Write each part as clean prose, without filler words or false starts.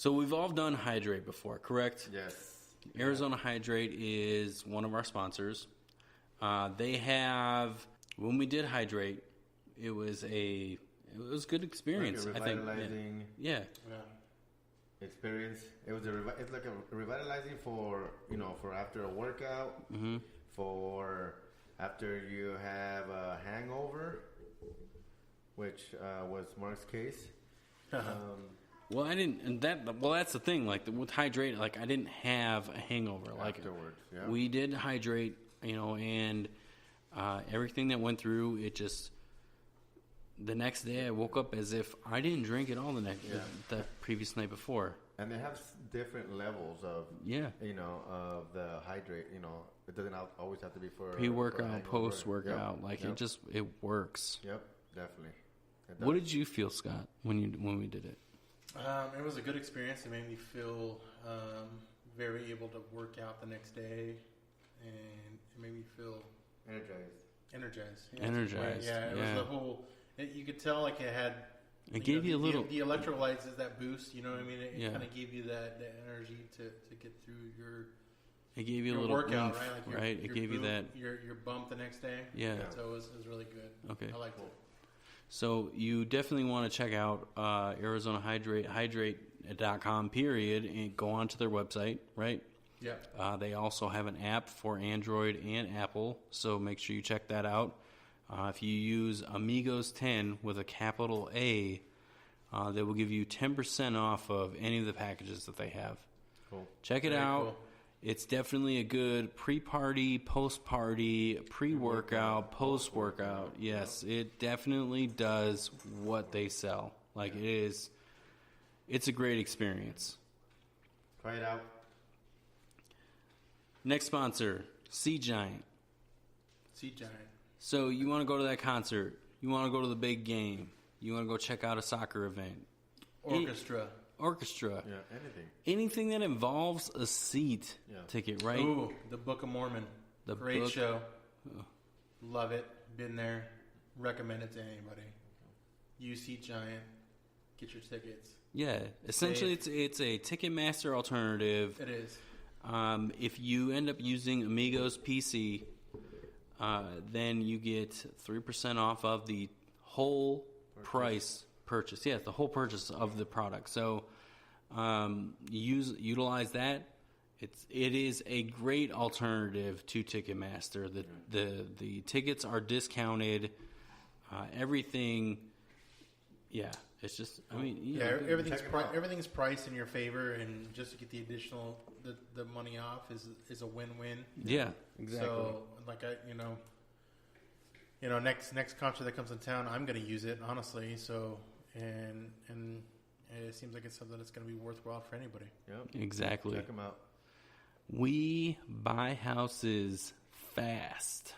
So we've all done Hydrate before, correct? Yes. Arizona Hydrate is one of our sponsors. They have, when we did Hydrate, it was a good experience. Like a revitalizing experience. It's like a revitalizing for after a workout, for after you have a hangover, which was Mark's case. Well, I didn't, and that's the thing. Like with Hydrate, like I didn't have a hangover. Like afterwards, yeah. We did Hydrate, and everything that went through, it just the next day I woke up as if I didn't drink at all the previous night before. And they have different levels of of the Hydrate. It doesn't always have to be for pre-workout, post-workout. It works. Yep, definitely. What did you feel, Scott, when we did it? It was a good experience. It made me feel very able to work out the next day, and it made me feel energized. Yeah, energized. It was the whole. You could tell like it had. It gave you a little. The electrolytes is that boost. You know what I mean? It kind of gave you that energy to get through your. It gave you a little workout, oomph, right? Like right? It gave you that your bump the next day. Yeah. So it was really good. Okay. I liked it. So you definitely want to check out Arizona Hydrate, hydrate.com, and go onto their website, right? Yeah. They also have an app for Android and Apple, so make sure you check that out. If you use Amigos 10 with a capital A, they will give you 10% off of any of the packages that they have. Cool. Check it out. Cool. It's definitely a good pre-party, post-party, pre-workout, post-workout. Yes, it definitely does what they sell. Like it's a great experience. Try it out. Next sponsor, Sea Giant. Sea Giant. So you want to go to that concert. You want to go to the big game. You want to go check out a soccer event. Orchestra. Yeah, anything that involves a seat ticket, right? Ooh, the Book of Mormon. Great show. Love it. Been there. Recommend it to anybody. Use Sea Giant. Get your tickets. Yeah, essentially it's a Ticketmaster alternative. It is. If you end up using Amigos PC, then you get 3% off of the whole price purchase. Yeah, the whole purchase of the product. So utilize that. It is a great alternative to Ticketmaster. The tickets are discounted. Everything. Yeah, it's just. I mean, everything's priced in your favor, and just to get the additional the money off is a win-win. Yeah, exactly. So like next concert that comes in town, I'm going to use it honestly. So. And it seems like it's something that's going to be worthwhile for anybody. Yep. Exactly. Check them out. We buy houses fast.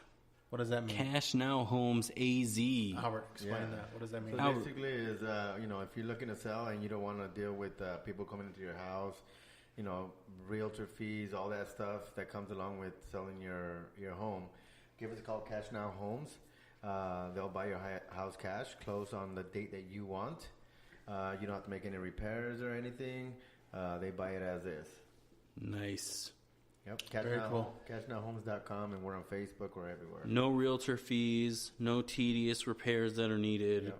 What does that mean? Cash Now Homes AZ. Albert, explain that. What does that mean? So basically is, if you're looking to sell and you don't want to deal with people coming into your house, realtor fees, all that stuff that comes along with selling your home, give us a call, Cash Now Homes. They'll buy your house cash, close on the date that you want. You don't have to make any repairs or anything. They buy it as is. Nice. Yep. Very cool. CashNowHomes.com, and we're on Facebook. We're everywhere. No realtor fees, no tedious repairs that are needed. Yep.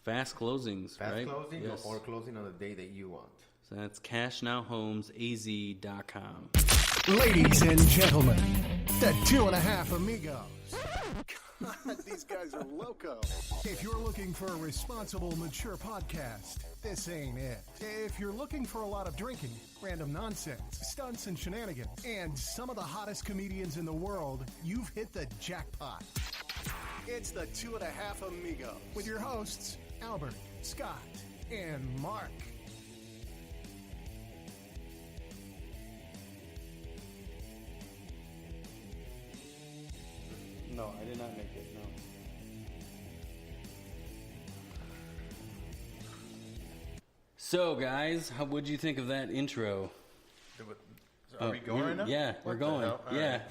Fast closings, right? Fast closing or closing on the day that you want. So that's CashNowHomesAZ.com. Ladies and gentlemen, the 2.5 Amigos. God, these guys are loco. If you're looking for a responsible, mature podcast, this ain't it. If you're looking for a lot of drinking, random nonsense, stunts and shenanigans, and some of the hottest comedians in the world, you've hit the jackpot. It's the 2.5 Amigo with your hosts, Albert, Scott, and Mark. No, I did not make it, no. So, guys, what'd you think of that intro? Are we going right now? Yeah, we're going. All Yeah.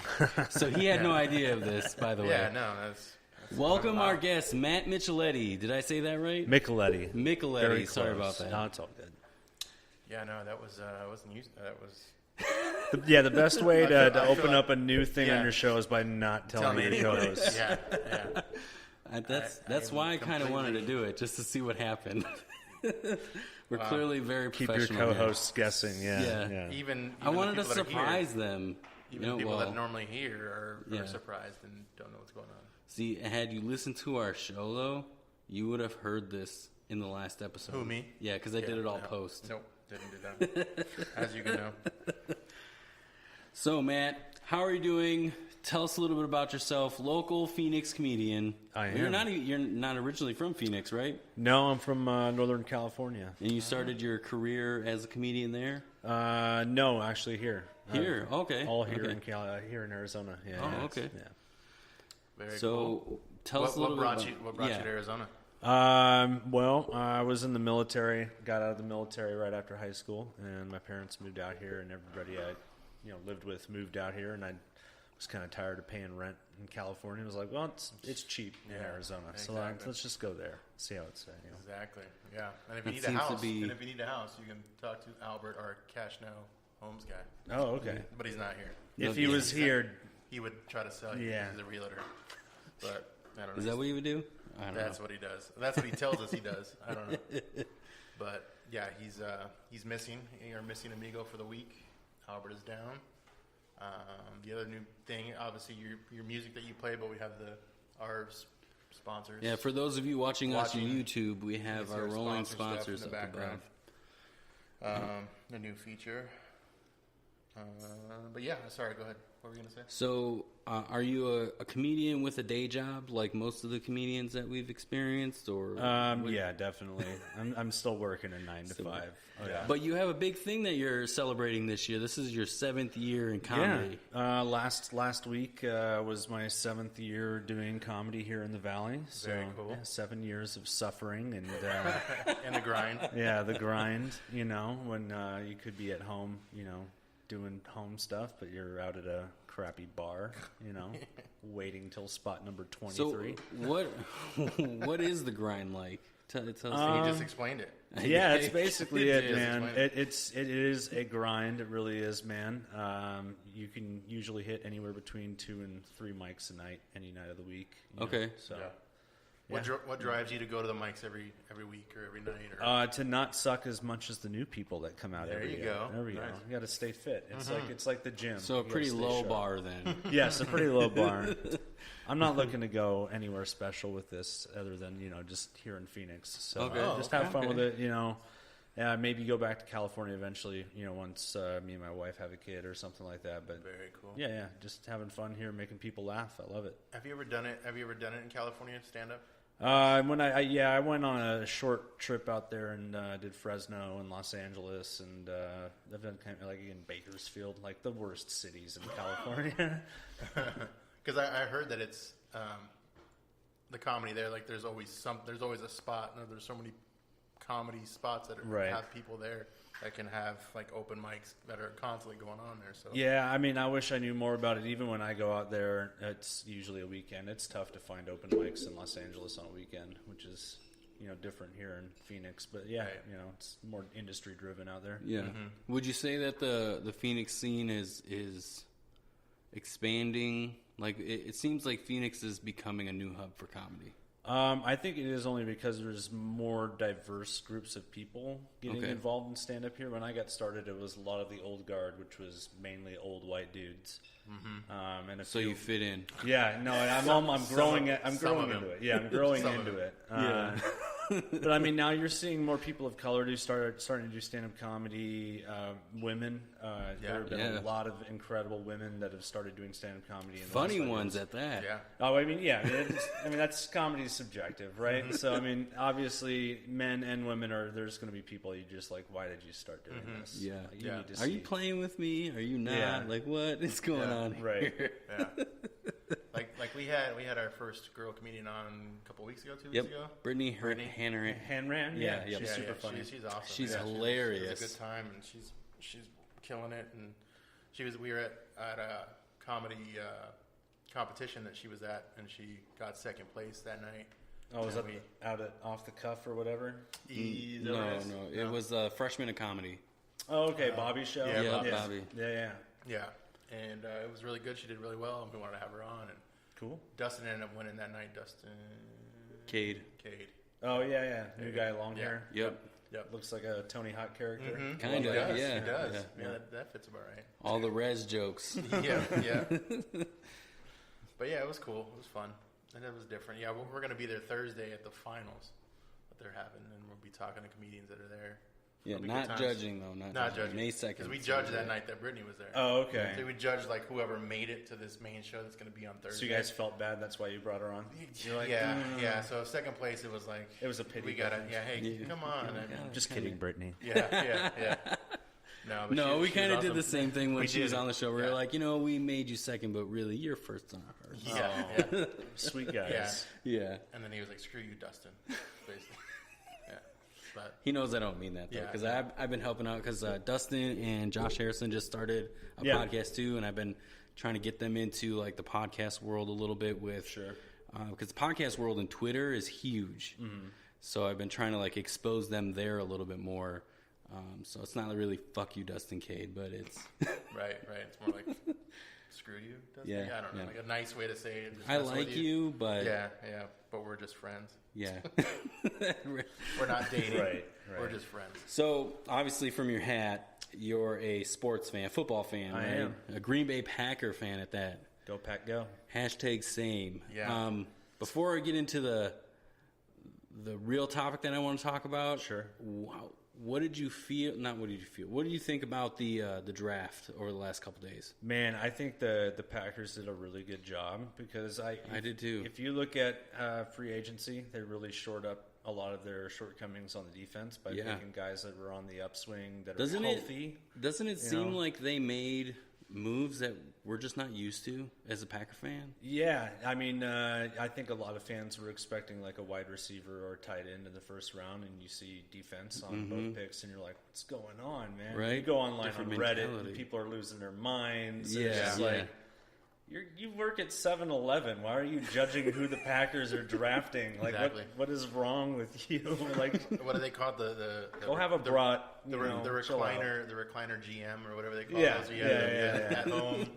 So he had no idea of this, by the way. Yeah, no, that's Welcome our guest, Matt Micheletti. Did I say that right? Micheletti. Micheletti. Very Sorry close. about that. No, it's all good. Yeah, no, that was wasn't used. That was Yeah, the best way to I feel open like- up a new thing yeah. on your show is by not telling your anybody. co-host. Yeah. That's I why I kind of wanted to do it, just to see what happened. We're clearly very Keep your professional. co-hosts guessing. Yeah. Yeah. Even I wanted the to people that are surprise here, them. Even people well, that normally hear Yeah. are surprised and don't know what's going on. see, had you listened to our show though, you would have heard this in the last episode. Who, me? Yeah, because I did it all no. post. Nope, didn't do that. As you can know. So, Matt, how are you doing? Tell us a little bit about yourself. Local Phoenix comedian. I Well, am. You're not originally from Phoenix, right? No, I'm from Northern California. And you started your career as a comedian there. No, actually here. Here, okay. All here Okay. here in Arizona. Yeah. Oh, yeah, okay. Yeah. Very So, cool. tell us a little what brought bit. you? about- What brought yeah. you to Arizona? Well, I was in the military. Got out of the military right after high school, and my parents moved out here, and everybody I, lived with moved out here, and I was kind of tired of paying rent in California. I was like, well, it's cheap in Yeah, Arizona, so exactly. let's just go there, see how it's. Exactly. Yeah. And if That you need a seems to house, be- and if you need a house, you can talk to Albert, our Cash Now Homes guy. Oh, okay. But he's not here. If he was here, He would try to sell you. Yeah. He's a realtor. But I don't know. Is that what you would do? I don't That's know. what he does. That's what he tells us he does. I don't know. But yeah, he's missing. You're missing Amigo for the week. Albert is down. The other new thing, obviously, your music that you play, but we have our sponsors. Yeah, for those of you watching us on Watching. YouTube, we have see our our rolling sponsor stuff sponsors in the up above. background. A new feature. But yeah, sorry. Go ahead. What were you gonna say? So, are you a comedian with a day job, like most of the comedians that we've experienced, or? yeah, definitely. I'm still working a 9 to 5. Oh, yeah. But you have a big thing that you're celebrating this year. This is your 7th year in comedy. Yeah. Last week was my 7th year doing comedy here in the Valley. So, Very cool. 7 years of suffering and And the grind. yeah, the grind. When you could be at home, doing home stuff, but you're out at a crappy bar, waiting till spot number 23. So, what is the grind like? Tell us. He just explained it. Yeah, it's basically It it, is. man. Explain It is a grind. It really is, man. You can usually hit anywhere between 2 and 3 mics a night, any night of the week. Okay. So Yeah. What drives you to go to the mics every week or every night? Or to not suck as much as the new people that come out There every you day. go. There we go. Nice. You got to stay fit. It's like the gym. So a You gotta pretty stay low sharp. bar then. Yes, a pretty low bar. I'm not looking to go anywhere special with this other than, just here in Phoenix. So Okay. just have fun Okay. with it, maybe go back to California eventually, once me and my wife have a kid or something like that. But very cool. yeah, just having fun here, making people laugh. I love it. Have you ever done it? Have you ever done it in California? Stand up? When I went on a short trip out there and did Fresno and Los Angeles, and I've done kind of like in Bakersfield, like the worst cities in California. Because I heard that it's the comedy there. Like there's always a spot. And there's so many comedy spots that Right. have people there that can have like open mics that are constantly going on there. So Yeah, I mean, I wish I knew more about it. Even when I go out there, it's usually a weekend. It's tough to find open mics in Los Angeles on a weekend, which is, different here in Phoenix. But yeah, Right. it's more industry driven out there. Yeah. Would you say that the Phoenix scene is expanding? Like it seems like Phoenix is becoming a new hub for comedy. I think it is only because there's more diverse groups of people getting Okay. involved in stand-up here. When I got started, it was a lot of the old guard, which was mainly old white dudes. And So you fit in. yeah, no, I'm growing it. I'm some growing of into them. it. Yeah, I'm growing Some of into them. it. But I mean, now you're seeing more people of color starting to do stand-up comedy. Women, there have been Yeah. a lot of incredible women that have started doing stand-up comedy. In the Funny last 5 ones years. at that. yeah. Oh, I mean, yeah. That's comedy is subjective, right? So, I mean, obviously, men and women there's going to be people you just like, why did you start doing this? Yeah. Like, you need to Are you see- playing with me? Are you not? Yeah. Like what is going on here? Right. Yeah. like we had our first girl comedian on a couple weeks ago, 2 weeks Yep. ago. Brittany Brittany. Hanner. Hanran? Yeah, She's yep. super funny. She's awesome. She's Yeah, hilarious. It was a good time, and she's killing it. And we were at a comedy competition that she was at, and she got second place that night. Oh, was that out at Off the Cuff or whatever? No. It was Freshman in Comedy. Oh, okay. Bobby's show? Yeah, Bobby. Yeah. Yeah, and it was really good. She did really well, and we wanted to have her on. And Cool. Dustin ended up winning that night. Cade. Oh, yeah. New guy, long hair. Yep. Looks like a Tony Hawk character. Mm-hmm. Kind of, yeah. He does. Yeah. Yeah, that fits about right. All the res jokes. yeah. But yeah, it was cool. It was fun. And it was different. Yeah, we're going to be there Thursday at the finals that they're having, and we'll be talking to comedians that are there. Yeah, It'll be not good times. judging, though. Not judging. May 2nd. Because we judged that night that Brittany was there. Oh, okay. So we judged like whoever made it to this main show that's going to be on Thursday. So you guys felt bad, that's why you brought her on? You're like, yeah. So second place, it was like... It was a pity. We got to... Yeah, hey, come on. I mean, just kidding, Brittany. Yeah. No, we kind of awesome. did the same thing when she was did. on the show. We were like, we made you second, but really, you're first on our hearts. Yeah. Sweet guys. Yeah. And then he was like, screw you, Dustin. Basically. Yeah. But He knows I don't mean that, though, Yeah. because I've been helping out, because Dustin and Josh Harrison just started a podcast, too, and I've been trying to get them into, like, the podcast world a little bit with... Sure. Because the podcast world and Twitter is huge. Mm-hmm. So I've been trying to, like, expose them there a little bit more. So it's not really fuck you, Dustin Cade, but it's... Right. It's more like, screw you, Dustin? Yeah, I don't know. yeah. Like a nice way to say it. Just I mess with like you, but... Yeah, but we're just friends. Yeah. We're not dating. Right. We're just friends. So, obviously, from your hat, you're a sports fan, football fan, I right? am. A Green Bay Packer fan at that. Go Pack, go. Hashtag same. Yeah. Before I get into the real topic that I want to talk about, Sure. Wow. What did you feel? Not what did you feel? What do you think about the draft over the last couple days? Man, I think the Packers did a really good job because I did too. If you look at free agency, they really shored up a lot of their shortcomings on the defense by picking guys that were on the upswing that are healthy. Doesn't it seem like they made moves that we're just not used to as a Packer fan? Yeah, I mean, I think a lot of fans were expecting like a wide receiver or tight end in the first round, and you see defense on both picks, and you're like, "What's going on, man?" Right? You go online Different on Reddit, mentality. and people are losing their minds. Yeah, and it's just yeah. like you work at 7-Eleven. Why are you judging who the Packers are drafting? Like, Exactly. what is wrong with you? Like, What do they call it? The go have a brat. the recliner GM or whatever they call Yeah, it. So yeah. At home.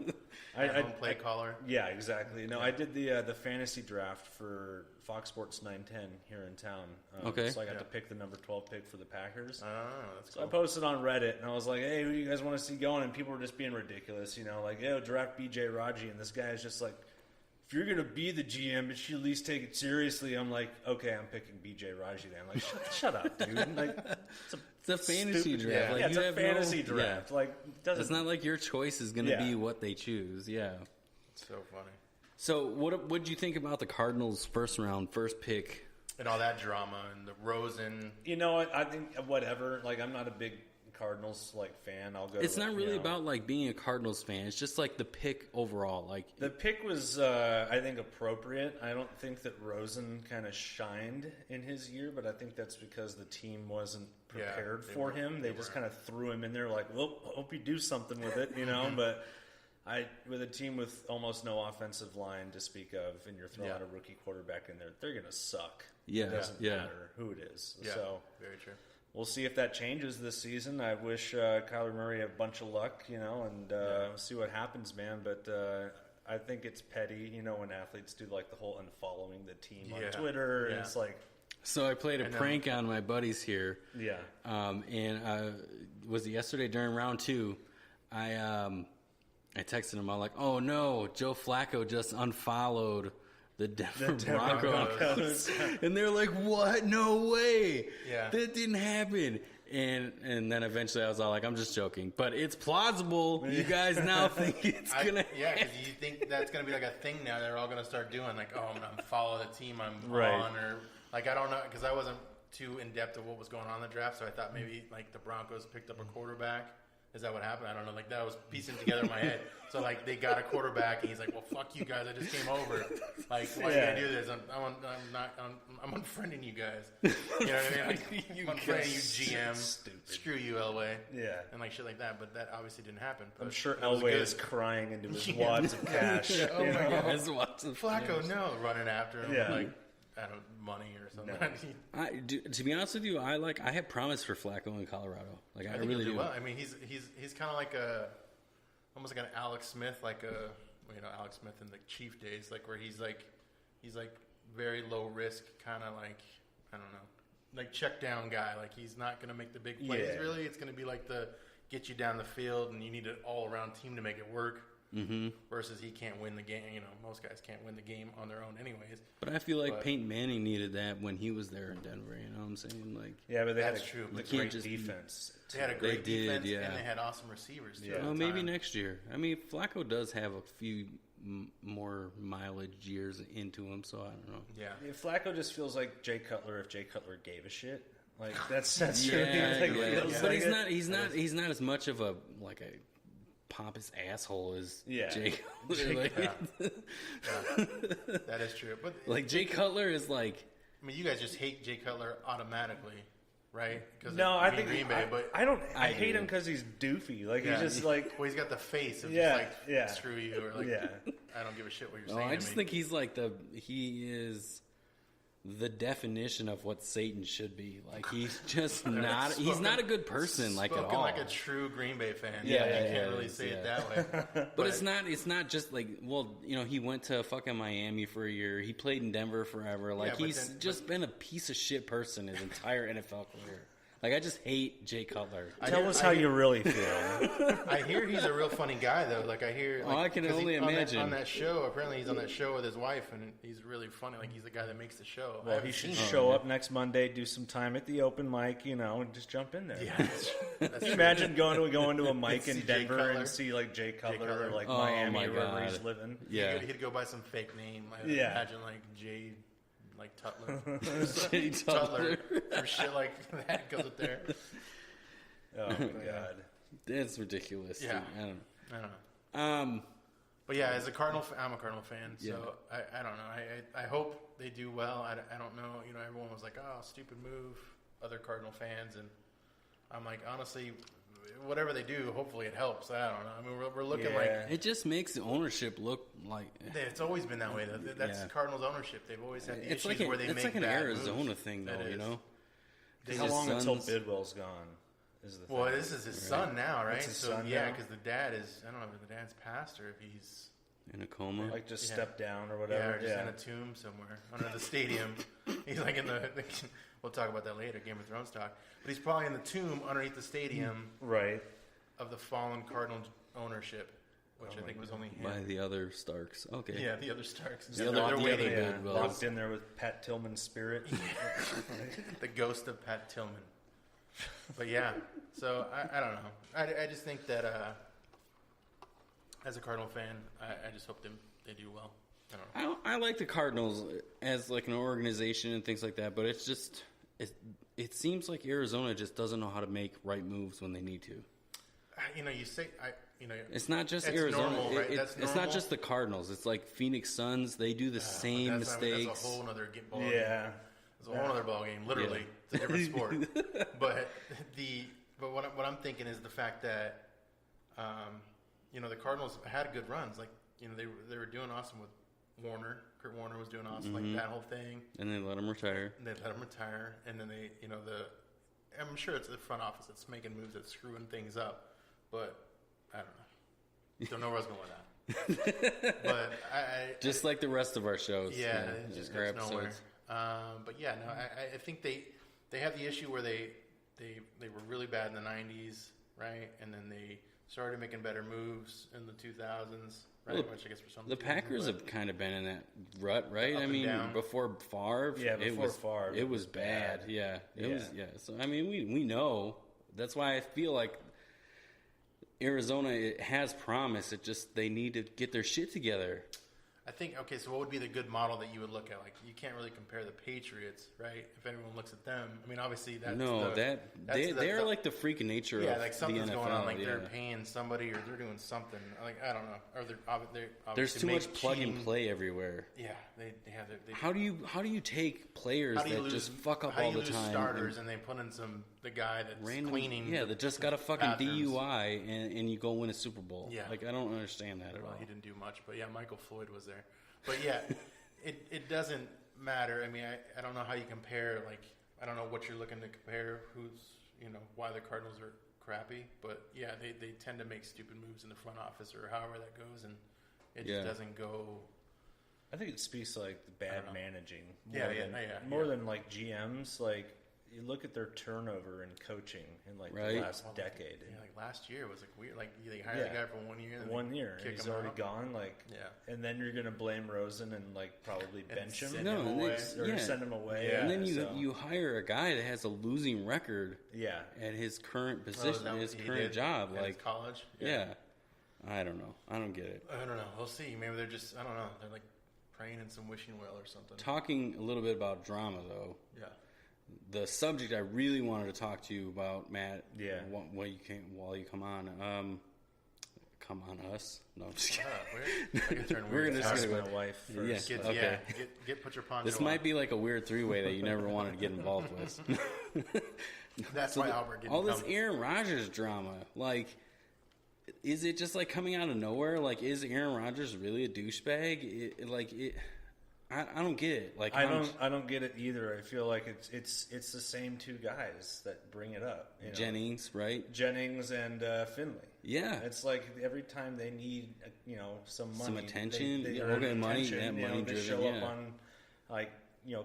Home play caller. Yeah, exactly. No, I did the fantasy draft for Fox Sports 910 here in town. Okay. So I got to pick the number 12 pick for the Packers. Oh, that's So cool. I posted on Reddit, and I was like, hey, who do you guys want to see going? And people were just being ridiculous, like, yo, draft B.J. Raji. And this guy is just like, if you're going to be the GM, but you at least take it seriously. I'm like, okay, I'm picking B.J. Raji then. Like, shut up, dude. Like, It's a fantasy draft. Yeah. Like, yeah, it's you a have fantasy no, draft. Yeah. Like, it doesn't. It's not like your choice is going to be what they choose. Yeah. So funny. So what did you think about the Cardinals' first pick? And all that drama and the Rosen. You know what? I think whatever. Like, I'm not a big Cardinals fan. I'll go. It's not really about like being a Cardinals fan. It's just like the pick overall. Like the pick was, I think, appropriate. I don't think that Rosen kind of shined in his year, but I think that's because the team wasn't prepared for him. They just kind of threw him in there, like, well, hope you do something with it, But with a team with almost no offensive line to speak of, and you're throwing a rookie quarterback in there, they're gonna suck. Yeah, It doesn't matter who it is. Yeah, So very true. we'll see if that changes this season. I wish Kyler Murray a bunch of luck, and we'll see what happens, man. But I think it's petty, when athletes do like the whole unfollowing the team on Twitter. Yeah. And it's like, so I played a prank on my buddies here. yeah, And was it yesterday during round 2? I texted him. I'm like, oh no, Joe Flacco just unfollowed the Denver Broncos. And they're like, what? No way. Yeah. That didn't happen. And then eventually I was all like, I'm just joking. But it's plausible. You guys now think it's going to Yeah, because you think that's going to be like a thing now. They're all going to start doing like, oh, I'm going to follow the team I'm Right. on. Or like, I don't know, because I wasn't too in-depth of what was going on in the draft. So I thought maybe like the Broncos picked up a quarterback Is that what happened? I don't know. Like, that was piecing together in my head. So, like, they got a quarterback, and he's like, well, fuck you guys. I just came over. Like, why did I do this? I'm unfriending you guys. You know what I mean? Like, I'm unfriending you, GM. Stupid. Screw you, Elway. Yeah. And, like, shit like that. But that obviously didn't happen. But I'm sure it was Elway good. is crying into his wads of cash. Oh, my God. Guys, watch the Flacco, no. Running after him. Yeah. Like, I don't money or something. To be honest with you, I have promise for Flacco in Colorado. Like, I think really he'll do. Well. I mean, he's kind of like almost like an Alex Smith, Alex Smith in the Chief days, like where he's like very low risk, kind of like, I don't know, like check down guy. Like, he's not going to make the big plays. Yeah. Really, it's going to be like the get you down the field, and you need an all around team to make it work. Mm-hmm. Versus he can't win the game. You know, most guys can't win the game on their own, anyways. But I feel like Peyton Manning needed that when he was there in Denver. You know what I'm saying? Like, Yeah, but they That's had true, a but great just- defense. They had a great They did, defense, yeah. and they had awesome receivers too. Yeah. at the well, maybe time. next year. I mean, Flacco does have a few more mileage years into him, so I don't know. Yeah. Yeah, Flacco just feels like Jay Cutler if Jay Cutler gave a shit. Like, that's Yeah, really yeah. feels But like he's not as much of a pompous asshole as Yeah. Jay Cutler. Like, That is true. But like Jay Cutler is like. I mean, you guys just hate Jay Cutler automatically, right? Because No, I think Green Bay, but I don't. I I hate do. him because he's doofy. Like, Yeah. he's just like, well, he's got the face of Yeah, just like yeah. screw you, or like Yeah. I don't give a shit what you're Oh, saying. I to just me. think he's like he is the definition of what Satan should be. Like, he's just not. He's not a good person. Like, at spoken all. like a true Green Bay fan. Yeah, you yeah, can't yeah, really it is, say it yeah. that way. But it's not just like, well, you know, he went to fucking Miami for a year. He played in Denver forever. Like, Yeah, but he's then- just been a piece of shit person his entire NFL career. Like, I just hate Jay Cutler. tell us how you really feel. I hear he's a real funny guy though. Like I hear, like, I can 'cause only imagine. on that show. Apparently, he's on that show with his wife, and he's really funny. Like, he's the guy that makes the show. I Well, haven't he should seen it. show up next Monday, do some time at the open mic, you know, and just jump in there. Yeah, that's Can you true. imagine going to a mic See in Jay Denver Cutler. and see like Jay Cutler, Cutler. or like Oh, Miami my or wherever he's God. living? Yeah. He'd go by some fake name. I Yeah. imagine like Jay, like Tutler, Jay Cutler. or shit like that goes up there. Oh my god. That's ridiculous. Yeah. I don't I don't know. know. But yeah, as a Cardinal, I'm a Cardinal fan, so Yeah. I don't know. I hope they do well. I don't know. You know, everyone was like, "Oh, stupid move," other Cardinal fans, and I'm like, honestly, whatever they do, hopefully it helps. I don't know. I mean, we're looking Yeah. like It just makes the ownership look like it's always been that way. That's Yeah. Cardinals ownership. They've always had the it's issues like where they it's make like an bad Arizona moves. thing, That though. You is. know. How His long until sons- Bidwell's gone? Is the Well, thing. this is his son now, right? It's his So son yeah, now? because the dad is. I don't know if the dad's passed or if he's. in a coma? Like just Yeah. step down or Yeah, whatever. or just in a tomb somewhere under the stadium. He's like in the. We'll talk about that later, Game of Thrones talk. But he's probably in the tomb underneath the stadium Right. of the fallen Cardinal ownership, which I think was only him. By the other Starks. Okay. Yeah, the other Starks. The other- They're the waiting. other Yeah, Bidwells. locked in there with Pat Tillman's spirit. The ghost of Pat Tillman. But yeah, so I don't know. I just think that as a Cardinal fan, I just hope they do well. I don't know. I like the Cardinals as like an organization and things like that, but it's just it seems like Arizona just doesn't know how to make right moves when they need to. You know, you say It's not just That's Arizona. normal, right? That's It's not normal. just the Cardinals. It's like Phoenix Suns. They do the same that's mistakes. a whole other ball game. Yeah. It's a whole other ball game. Literally, Yeah. it's a different sport. but what I'm thinking is the fact that the Cardinals had good runs. Like they were doing awesome with Warner. Kurt Warner was doing awesome. Like that whole thing. And they let them retire. And they let him retire, and then I'm sure it's the front office that's making moves that's screwing things up. But I don't know. Don't know where I was going with that. But I Just like the rest of our shows. yeah, it just our goes nowhere. But yeah, no, I think they have the issue where they were really bad in the 90s, right? And then they started making better moves in the 2000s, right? Well, Which I guess for some The Packers have kind of been in that rut, right? Up I and mean, down. before Favre, Yeah, it before was Favre, it was bad. Yeah, it Yeah. was. Yeah, so I mean, we know. That's why I feel like Arizona has promise. It just they need to get their shit together. I think, okay, so what would be the good model that you would look at? Like, you can't really compare the Patriots, right? If anyone looks at them. I mean, obviously, that's they're like the freak of nature of like something's the NFL. going on. Like, they're paying somebody or they're doing something. Like, I don't know. Or they're there's too much plug and play everywhere. Yeah. They how do you take players that just fuck up all the time? Starters and they put in the guy that's cleaning. Yeah, that just got a fucking bathrooms. DUI and you go win a Super Bowl. Yeah. Like, I don't understand that at all. He didn't do much, but yeah, Michael Floyd was there. But yeah, it doesn't matter. I mean, I don't know how you compare. Like, I don't know what you're looking to compare. Why the Cardinals are crappy. But yeah, they tend to make stupid moves in the front office or however that goes, and it just doesn't go. I think it speaks to like the bad managing. More than like GMs. Like, you look at their turnover in coaching in like the last decade. Yeah, like last year was like weird. Like they hired the guy for 1 year. 1 year, and he's already gone. Like, and then you're gonna blame Rosen and like probably bench him. Send him away. Yeah. And then you hire a guy that has a losing record. Yeah. At his current position, his current job, at like his college. Yeah. I don't know. I don't get it. I don't know. We'll see. Maybe they're just. I don't know. They're like praying in some wishing well or something. Talking a little bit about drama, though. Yeah. The subject I really wanted to talk to you about, Matt. Yeah. While you come on, come on us. No, I'm just kidding. We're gonna Ask go. my wife first. Yes. Okay. Put your poncho. This might be like a weird three-way that you never wanted to get involved with. That's why Albert didn't all this come. Aaron Rodgers drama, like, is it just like coming out of nowhere? Like, is Aaron Rodgers really a douchebag? I don't get it. Like, I don't get it either. I feel like it's the same two guys that bring it up. Jennings, right? Jennings and Finley. Yeah, it's like every time they need some money, some attention, they money, they show up on like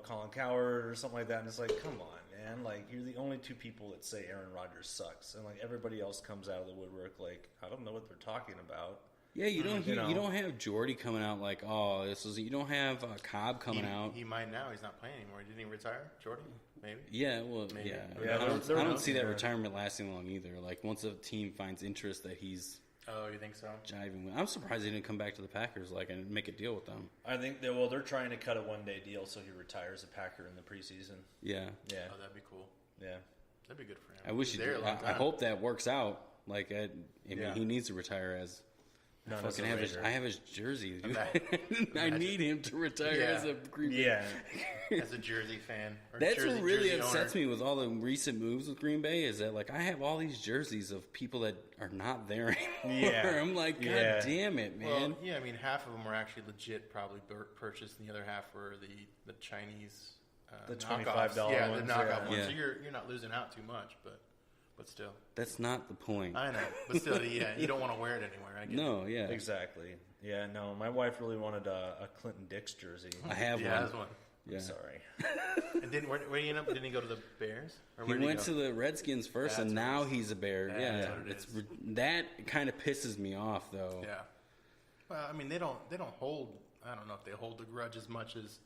Colin Cowherd or something like that, and it's like, come on, man! Like, you're the only two people that say Aaron Rodgers sucks, and like everybody else comes out of the woodwork like, I don't know what they're talking about. Yeah, you don't have Jordy coming out like, oh, this is. You don't have Cobb coming out. He might now. He's not playing anymore. Didn't he retire, Jordy? Maybe. Yeah, well, maybe. I don't see that retirement lasting long either. Like, once a team finds interest that he's. Oh, you think so? Jiving with. I'm surprised he didn't come back to the Packers and make a deal with them. I think they're trying to cut a one-day deal so he retires a Packer in the preseason. Yeah. Yeah. Oh, that'd be cool. Yeah. That'd be good for him. I wish I hope that works out. Like, I mean, he needs to retire as. I have his jersey, dude. I need him to retire as a Green Bay. Yeah, as a Jersey fan. That's what really upsets me with all the recent moves with Green Bay is that, like, I have all these jerseys of people that are not there anymore. Yeah. I'm like, God damn it, man. Well, yeah, I mean, half of them were actually legit, probably purchased, and the other half were the Chinese the $25 ones. Yeah, the knockoff ones. So you're not losing out too much, but still. That's not the point. I know. But still, you don't want to wear it anywhere. I get it. Exactly. Yeah, no, my wife really wanted a Clinton Dix jersey. I have one. Has one. Yeah. Sorry. And where did he end up? Didn't he go to the Bears? Or he went to the Redskins first, and now he's a Bear. That kind of pisses me off, though. Yeah. Well, I mean, they don't hold. I don't know if they hold the grudge as much as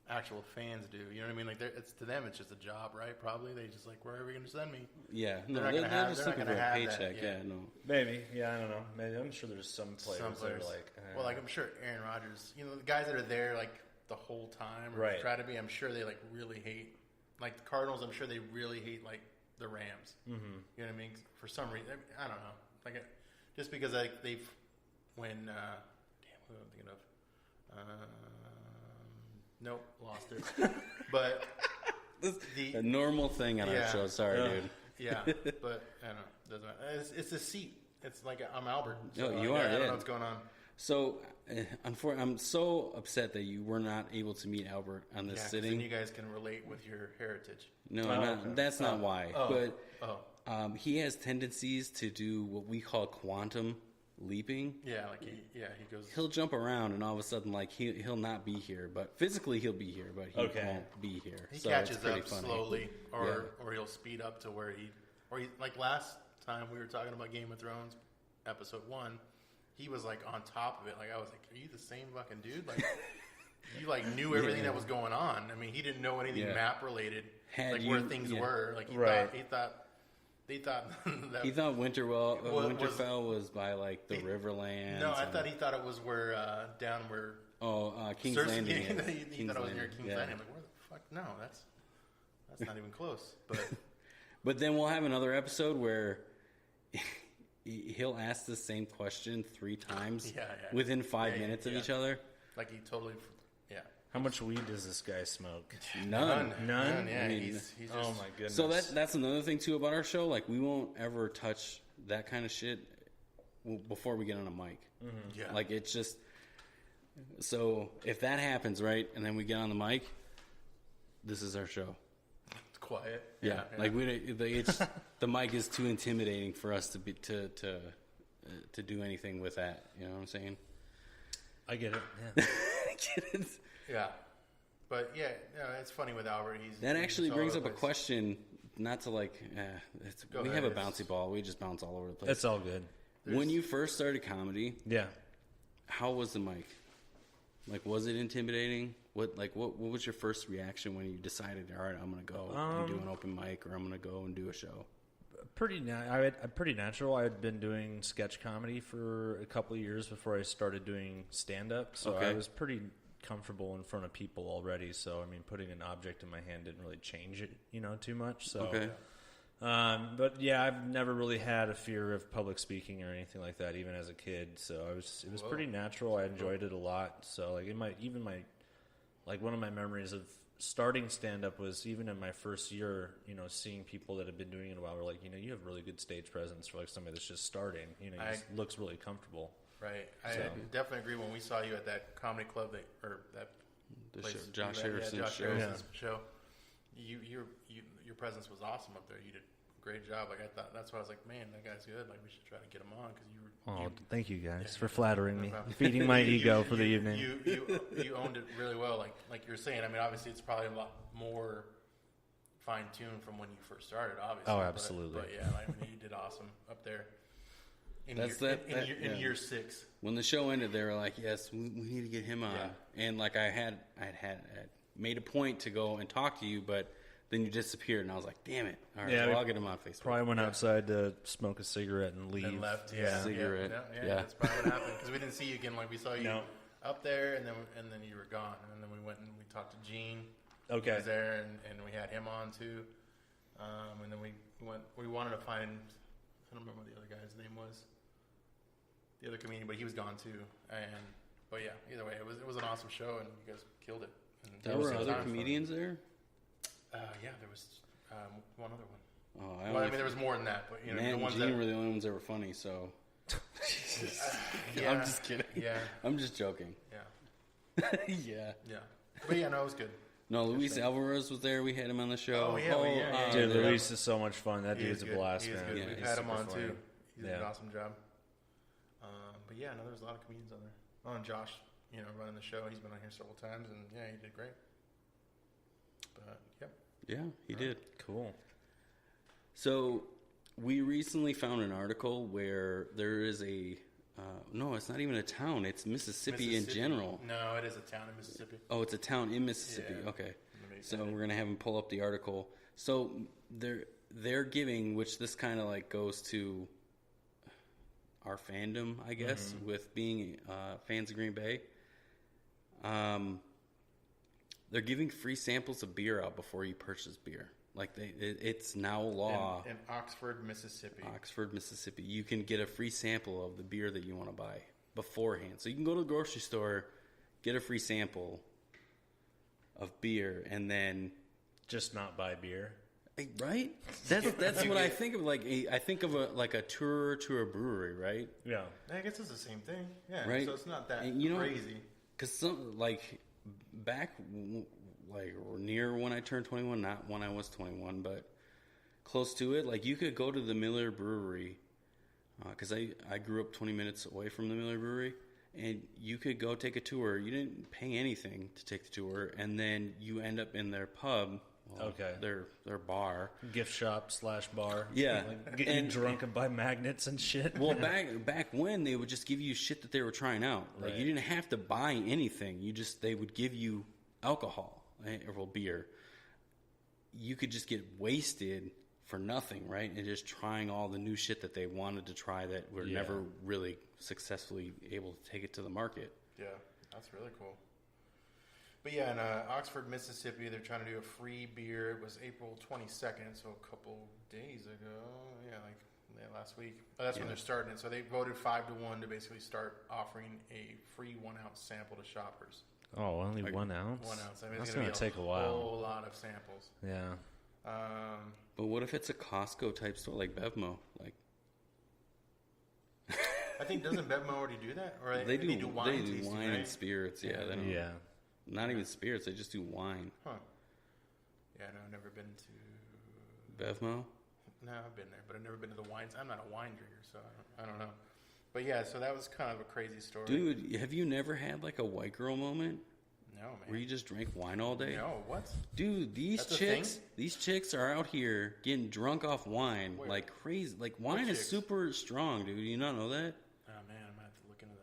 actual fans do. You know what I mean? Like, it's to them, it's just a job, right? Probably they just like, wherever you're going to send me. Yeah, they're just looking for a paycheck. Yeah, no, maybe. Yeah, I don't know. Maybe I'm sure there's some players that are like. Well, like I'm sure Aaron Rodgers. You know, the guys that are there like the whole time, or try to be. I'm sure they like really hate. Like the Cardinals, I'm sure they really hate like the Rams. Mm-hmm. You know what I mean? For some reason, I don't know. Like just because like they've when damn, who am I thinking of? Nope, lost it. But a normal thing on our show. Sorry, dude. Yeah, but I don't know. Doesn't matter. It's a seat. It's like I'm Albert. So you are. I don't know what's going on. So, unfortunately, I'm so upset that you were not able to meet Albert on this sitting. Then you guys can relate with your heritage. No, that's not why. But he has tendencies to do what we call quantum leaping. Yeah, like he goes. He'll jump around, and all of a sudden, like he'll not be here, but physically he'll be here, but he won't be here. He catches up slowly, or he'll speed up to where he like last time we were talking about Game of Thrones, episode 1. He was like on top of it. Like I was like, "Are you the same fucking dude?" Like you like knew everything that was going on. I mean, he didn't know anything map related, where things were. Like he thought that he thought Winterfell was by like the Riverlands. No, I thought he thought it was where down where King's Cersei, Landing. he King's thought I was near Landing, King's yeah. Landing. I'm like, where the fuck? No, that's not even close. But But then we'll have another episode where he'll ask the same question 3 times Yeah. within 5 Yeah, minutes of yeah. each other. like he totally, yeah. How much weed does this guy smoke? None. None? Yeah, I mean, he's just, Oh my goodness. So that's another thing too about our show. Like we won't ever touch that kind of shit before we get on a mic. yeah. Like it's just so if that happens, right, and then we get on the mic, this is our show. It's quiet. Yeah, like the mic is too intimidating for us to be to do anything with that. You know what I'm saying? I get it. Yeah. Get it? Yeah. But yeah, it's funny with Albert. That he's actually all brings over up the a place. question. Not to like, Go we ahead, have a it's- bouncy ball. We just bounce all over the place. It's all good. When you first started comedy, Yeah. how was the mic? Like, was it intimidating? What was your first reaction when you decided, all right, I'm gonna go and do an open mic, or I'm gonna go and do a show? Pretty natural. I had been doing sketch comedy for a couple of years before I started doing stand-up, so Okay. I was pretty comfortable in front of people already. So, I mean, putting an object in my hand didn't really change it, too much. So, Okay. But yeah, I've never really had a fear of public speaking or anything like that, even as a kid. So it was pretty natural. I enjoyed it a lot. So like one of my memories of starting stand up was even in my first year, seeing people that have been doing it a while were like, you have really good stage presence for like somebody that's just starting. He just looks really comfortable. Right. I definitely agree. When we saw you at that comedy club The place, show, Josh you were at, Harrison's Josh show. Harrison's show. Your presence was awesome up there. You did a great job. Like I thought, that's why I was like, man, that guy's good. Like we should try to get him on because you were. Oh, thank you guys for flattering me, problem. feeding my ego for the evening. You owned it really well. Like you were saying. I mean, obviously, it's probably a lot more fine tuned from when you first started. Obviously. Oh, absolutely. But yeah, I mean, you did awesome up there. In year 6. When the show ended, they were like, "Yes, we need to get him on." Yeah. And like I had made a point to go and talk to you, but then you disappeared, and I was like, "Damn it! All right, Yeah, well, I'll get him on Facebook." Probably went outside to smoke a cigarette and leave. And left, Cigarette. Yeah, that's probably what happened because we didn't see you again. Like we saw you up there, and then you were gone, and then we went and we talked to Gene. Okay. He was there, and we had him on too. And then we wanted to find, I don't remember what the other guy's name was, the other comedian, but he was gone too. But yeah, either way, it was an awesome show, and you guys killed it. And There were other comedians there. Yeah, there was one other one. Oh, Well, I mean, there was more than that, but Matt the and ones Gene that were the only ones that were funny. So yeah, I'm just kidding. Yeah, I'm just joking. yeah, Yeah. yeah. But yeah, no, it was good. No, Luis Alvarez was there. We had him on the show. Oh, yeah. Dude, yeah. Luis is so much fun. That He dude's is a good. blast, He is man. good. Yeah, We've he's had him super on funny. too. He did an Yeah. awesome job. But yeah, no, there's a lot of comedians on there. Oh, and Josh, running the show. He's been on here several times, and yeah, he did great. But yep. Yeah, he did. Cool. So we recently found an article where there is no, it's not even a town. It's Mississippi in general. No, it is a town in Mississippi. Oh, it's a town in Mississippi. Yeah. Okay. So we're gonna have him pull up the article. So they're giving, which this kind of like goes to our fandom, I guess, with being fans of Green Bay. They're giving free samples of beer out before you purchase beer. Like it's now law. In Oxford, Mississippi. Oxford, Mississippi. You can get a free sample of the beer that you want to buy beforehand. So you can go to the grocery store, get a free sample of beer, and then Just not buy beer. right. That's what I think of. I think of a tour to a brewery, right? Yeah. I guess it's the same thing. Yeah. Right. So it's not that And, crazy. Because back near when I turned 21, not when I was 21, but close to it. Like you could go to the Miller Brewery, because I grew up 20 minutes away from the Miller Brewery, and you could go take a tour. You didn't pay anything to take the tour, and then you end up in their pub. Well, Okay. Their bar. Gift shop / bar. Yeah. Like getting drunk and buy magnets and shit. Well, back when they would just give you shit that they were trying out. Like Right. you didn't have to buy anything. They would give you alcohol or beer. You could just get wasted for nothing, right? And just trying all the new shit that they wanted to try that were Yeah. never really successfully able to take it to the market. Yeah. That's really cool. But yeah, in Oxford, Mississippi, they're trying to do a free beer. It was April 22nd, so a couple days ago. Yeah, last week. That's when they're starting it. So they voted 5-1 to basically start offering a free 1 ounce sample to shoppers. Oh, only 1 ounce? 1 ounce. I mean, that's it's going to take a while. A whole lot of samples. Yeah. But what if it's a Costco type store like Bevmo? Like, I think doesn't Bevmo already do that? Or they do wine they do tasting, wine right? and spirits. Yeah, they don't, Yeah. not even spirits. They just do wine. Huh. Yeah, no, I've never been to Bevmo. No, I've been there, but I've never been to the wines. I'm not a wine drinker, so I don't know. But yeah, so that was kind of a crazy story. Dude, have you never had like a white girl moment? No, man. Where you just drink wine all day? No, what? Dude, these chicks are out here getting drunk off wine like crazy. Like wine is super strong, dude. You not know that? Oh man, I'm gonna have to look into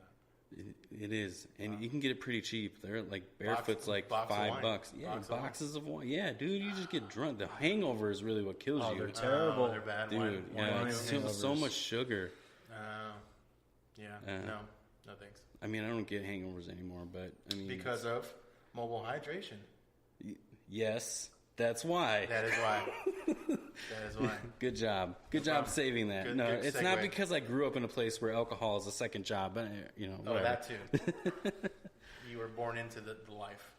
that. It is, and you can get it pretty cheap. They're like Barefoot's like $5. Yeah, boxes of wine. Yeah, dude, you just get drunk. The hangover is really what kills you. They're terrible. They're bad. Dude, wine it's so much sugar. No thanks. I mean, I don't get hangovers anymore, but I mean because of mobile hydration. Yes, that's why. That is why. Good job. Good job saving that. Good It's segue. not because I grew up in a place where alcohol is a second job, but Oh, whatever. that too. You were born into the life.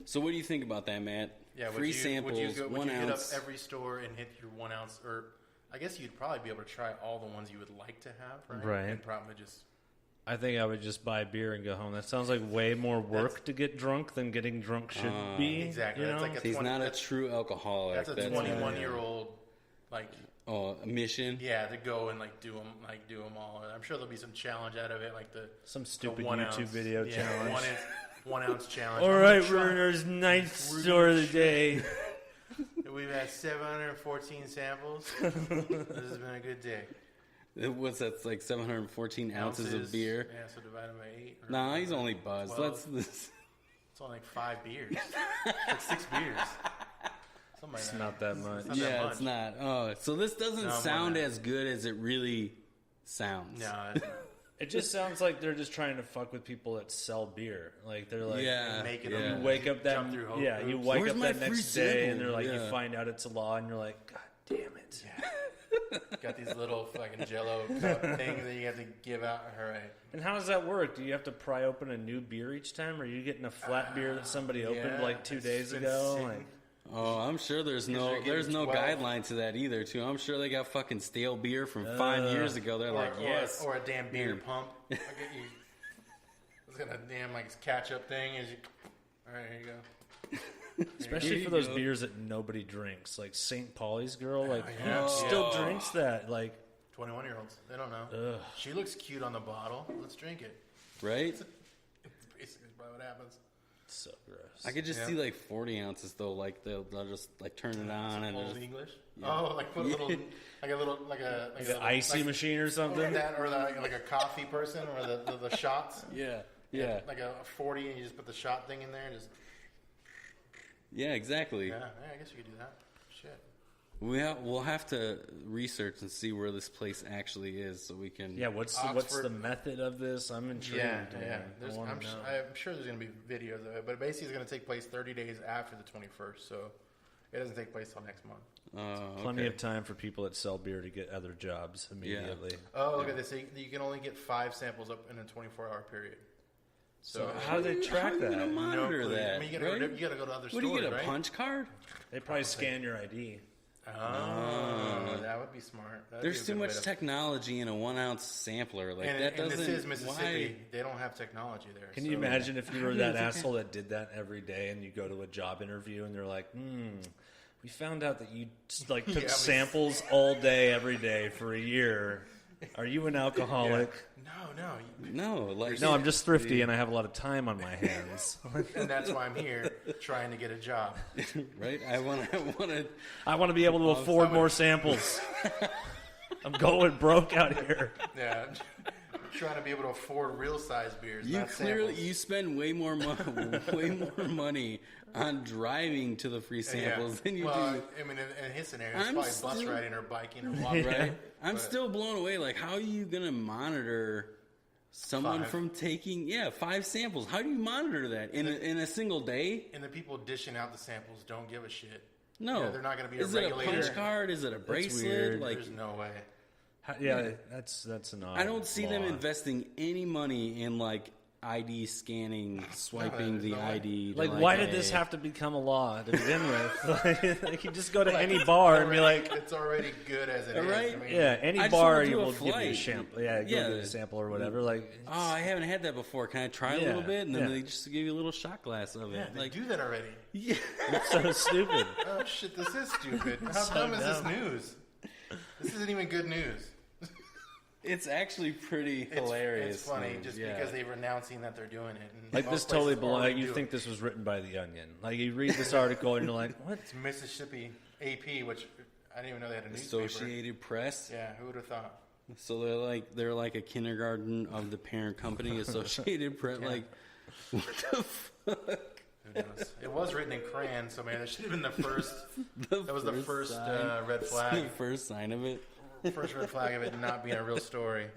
So what do you think about that, Matt? Yeah, Free samples, would you 1 hit up ounce. every store and hit your 1 ounce, or I guess you'd probably be able to try all the ones you would like to have, right? Right. And probably just. I think I would just buy beer and go home. That sounds like way more work to get drunk than getting drunk should be. Exactly. You That's know? like a He's not a true alcoholic. That's a 21-year-old, like. Oh, a mission. Yeah, to go and do them all. I'm sure there'll be some challenge out of it, like Some stupid 1 YouTube ounce, video challenge. 1 ounce challenge. All right, Werner's ninth store of the day. We've had 714 samples. This has been a good day. What's that? It's like 714 ounces of beer. Yeah, so divided by 8. Nah, he's only buzzed. 12. Let's. It's only like 5 beers. Like 6 beers. Something like It's that. not that much. Not that Yeah, much. it's not. Oh, so this doesn't No, sound more than as good as it really sounds. No, it's not. It just sounds like they're just trying to fuck with people that sell beer. Like they're like, Yeah, making yeah. them you wake up that jump through you hoops. wake Where's up my that free next day sample? and they're like, Yeah. you find out it's a law and you're like, God damn it. Got these little fucking Jello cup things that you have to give out. All right. And how does that work? Do you have to pry open a new beer each time, or are you getting a flat beer that somebody opened yeah, like 2 it's days been ago? sitting. Like, Oh, I'm sure there's Because you're no getting 12. guideline to that either. Too, I'm sure they got fucking stale beer from 5 years ago. They're like, yes, or a damn beer pump. I get you. It's got a damn catch up thing. As you, all right, here you go. especially you for those go. beers that nobody drinks, like St. Pauli's girl, like yeah. who still Yeah. drinks that? Like, 21-year-olds. They don't know. ugh. She looks cute on the bottle. Let's drink it. right? Basically, probably what happens. So gross. I could just see like 40 ounces though. Like they'll just like turn it on and Old just, English. Oh, like put a little, like a the icy machine or something. Like that, or like a coffee person, or the shots. yeah, Like a 40, and you just put the shot thing in there, and just yeah, exactly. yeah. I guess you could do that. Shit. We'll have to research and see where this place actually is, so we can. Yeah, what's Oxford- the method of this? I'm intrigued. Yeah. man. I wanna I'm know. sure there's going to be videos of it, but basically it's going to take place 30 days after the 21st, so it doesn't take place till next month. Plenty of time for people that sell beer to get other jobs immediately. Oh, look at this. You can only get 5 samples up in a 24-hour period. So How do they track How are you gonna that? monitor clue. that? I mean, you right? gotta go to other What stores, do you get? A right? punch card? They probably scan your ID. Oh, that would be smart. That'd There's be a too good way much to- technology in a 1 ounce sampler. Like And, that and doesn't. this is Mississippi. Why? They don't have technology there. Can so- you imagine if you were do that you think asshole that did that every day and you go to a job interview and they're like, we found out that you took Yeah, samples all day, every day for a year. Are you an alcoholic? No. No, like No, I'm just thrifty and I have a lot of time on my hands. And that's why I'm here trying to get a job. right. I want to. I want to be able to afford more samples. I'm going broke out here. Yeah. I'm trying to be able to afford real size beers. You not clearly samples. you spend way more money on driving to the free samples than you well, do. I mean, in his scenario, it's I'm probably bus still- riding or biking or walking. Right? I'm But- still blown away. Like, how are you gonna monitor someone 5. from taking 5 samples. How do you monitor that in a single day? And the people dishing out the samples don't give a shit. No, Yeah, they're not going to be a Is regulator. it a punch card? Is it a bracelet? weird. Like, There's no way. That's an odd I don't see them law. investing any money in like ID scanning, swiping there's the no way. ID. Like, to, why did hey. this have to become a law to begin with? Like, you just go to any bar and be like, It's already good as it is. Right? I mean, yeah, any I just bar wanna do you a will give you a flight. sample. Yeah, Yeah. give you a sample or whatever. Like, Oh, I haven't had that before. Can I try a Yeah, little bit? And then yeah. they just give you a little shot glass of it. Yeah, they like, do that already. yeah. it's so stupid. Oh shit, this is stupid. How So dumb is this dumb. news? This isn't even good news. It's actually pretty It's, hilarious. It's funny news, just yeah. because they're announcing that they're doing it. And Like, most this totally places belongs. already Like, you do think it. this was written by The Onion. Like, you read this article and you're like, what? It's Mississippi AP, which I didn't even know they had a newspaper. Associated Press. Yeah, who would have thought? So they're like a kindergarten of the parent company, Associated Press. Yeah. Like, what the fuck? Who knows? It was written in crayon, so man, that should have been the first. That was the first sign. red The flag. first sign of it. First red flag of it not being a real story.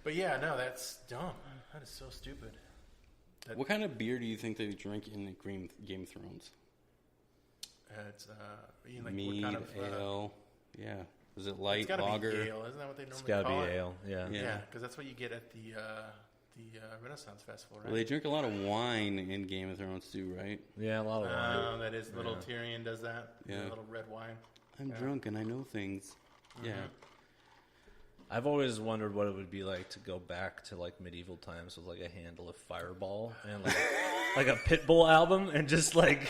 But yeah, no, that's dumb. That is so stupid. What kind of beer do you think they drink in the Game of Thrones? It's you know, like Mead, what kind of ale. Yeah. Is it light it's gotta lager? be ale, isn't that what they normally It's got to call be it? ale. Yeah. Yeah. Yeah, because that's what you get at the Renaissance Festival, right? Well, they drink a lot of wine in Game of Thrones too, right? Yeah, a lot of wine. That is little Tyrion does that. Yeah. A little red wine. I'm drunk and I know things. Yeah. I've always wondered what it would be like to go back to like medieval times with like a handle of Fireball and like a Pitbull album and just like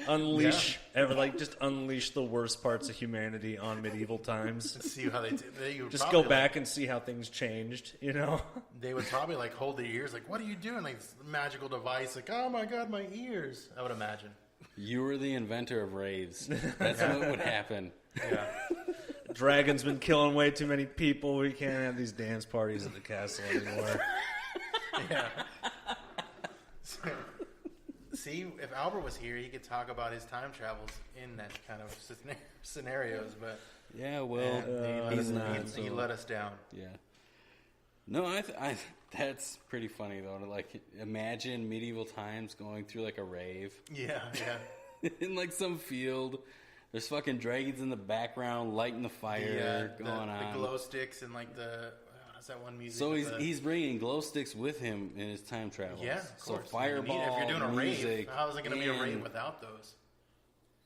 unleash just unleash the worst parts of humanity on medieval times. See how they would Just probably, go back and see how things changed, you know? They would probably like hold their ears, like, "What are you doing?" Like this magical device, like, "Oh my god, my ears!" I would imagine. You were the inventor of raves. That's what would happen. Yeah. Dragon's been killing way too many people. We can't have these dance parties at the castle anymore. Yeah. See, if Albert was here, he could talk about his time travels in that kind of scenarios. But Yeah, well, he's not. he so- let us down. Yeah. No, I that's pretty funny though. To like imagine medieval times going through like a rave Yeah, yeah. in like some field. There's fucking dragons in the background lighting the fire going on. The glow sticks and like what's that one music? So with he's bringing glow sticks with him in his time travels. yeah, of So course. fireball, if you're doing a music, rave, how is it going to be a rave and- without those?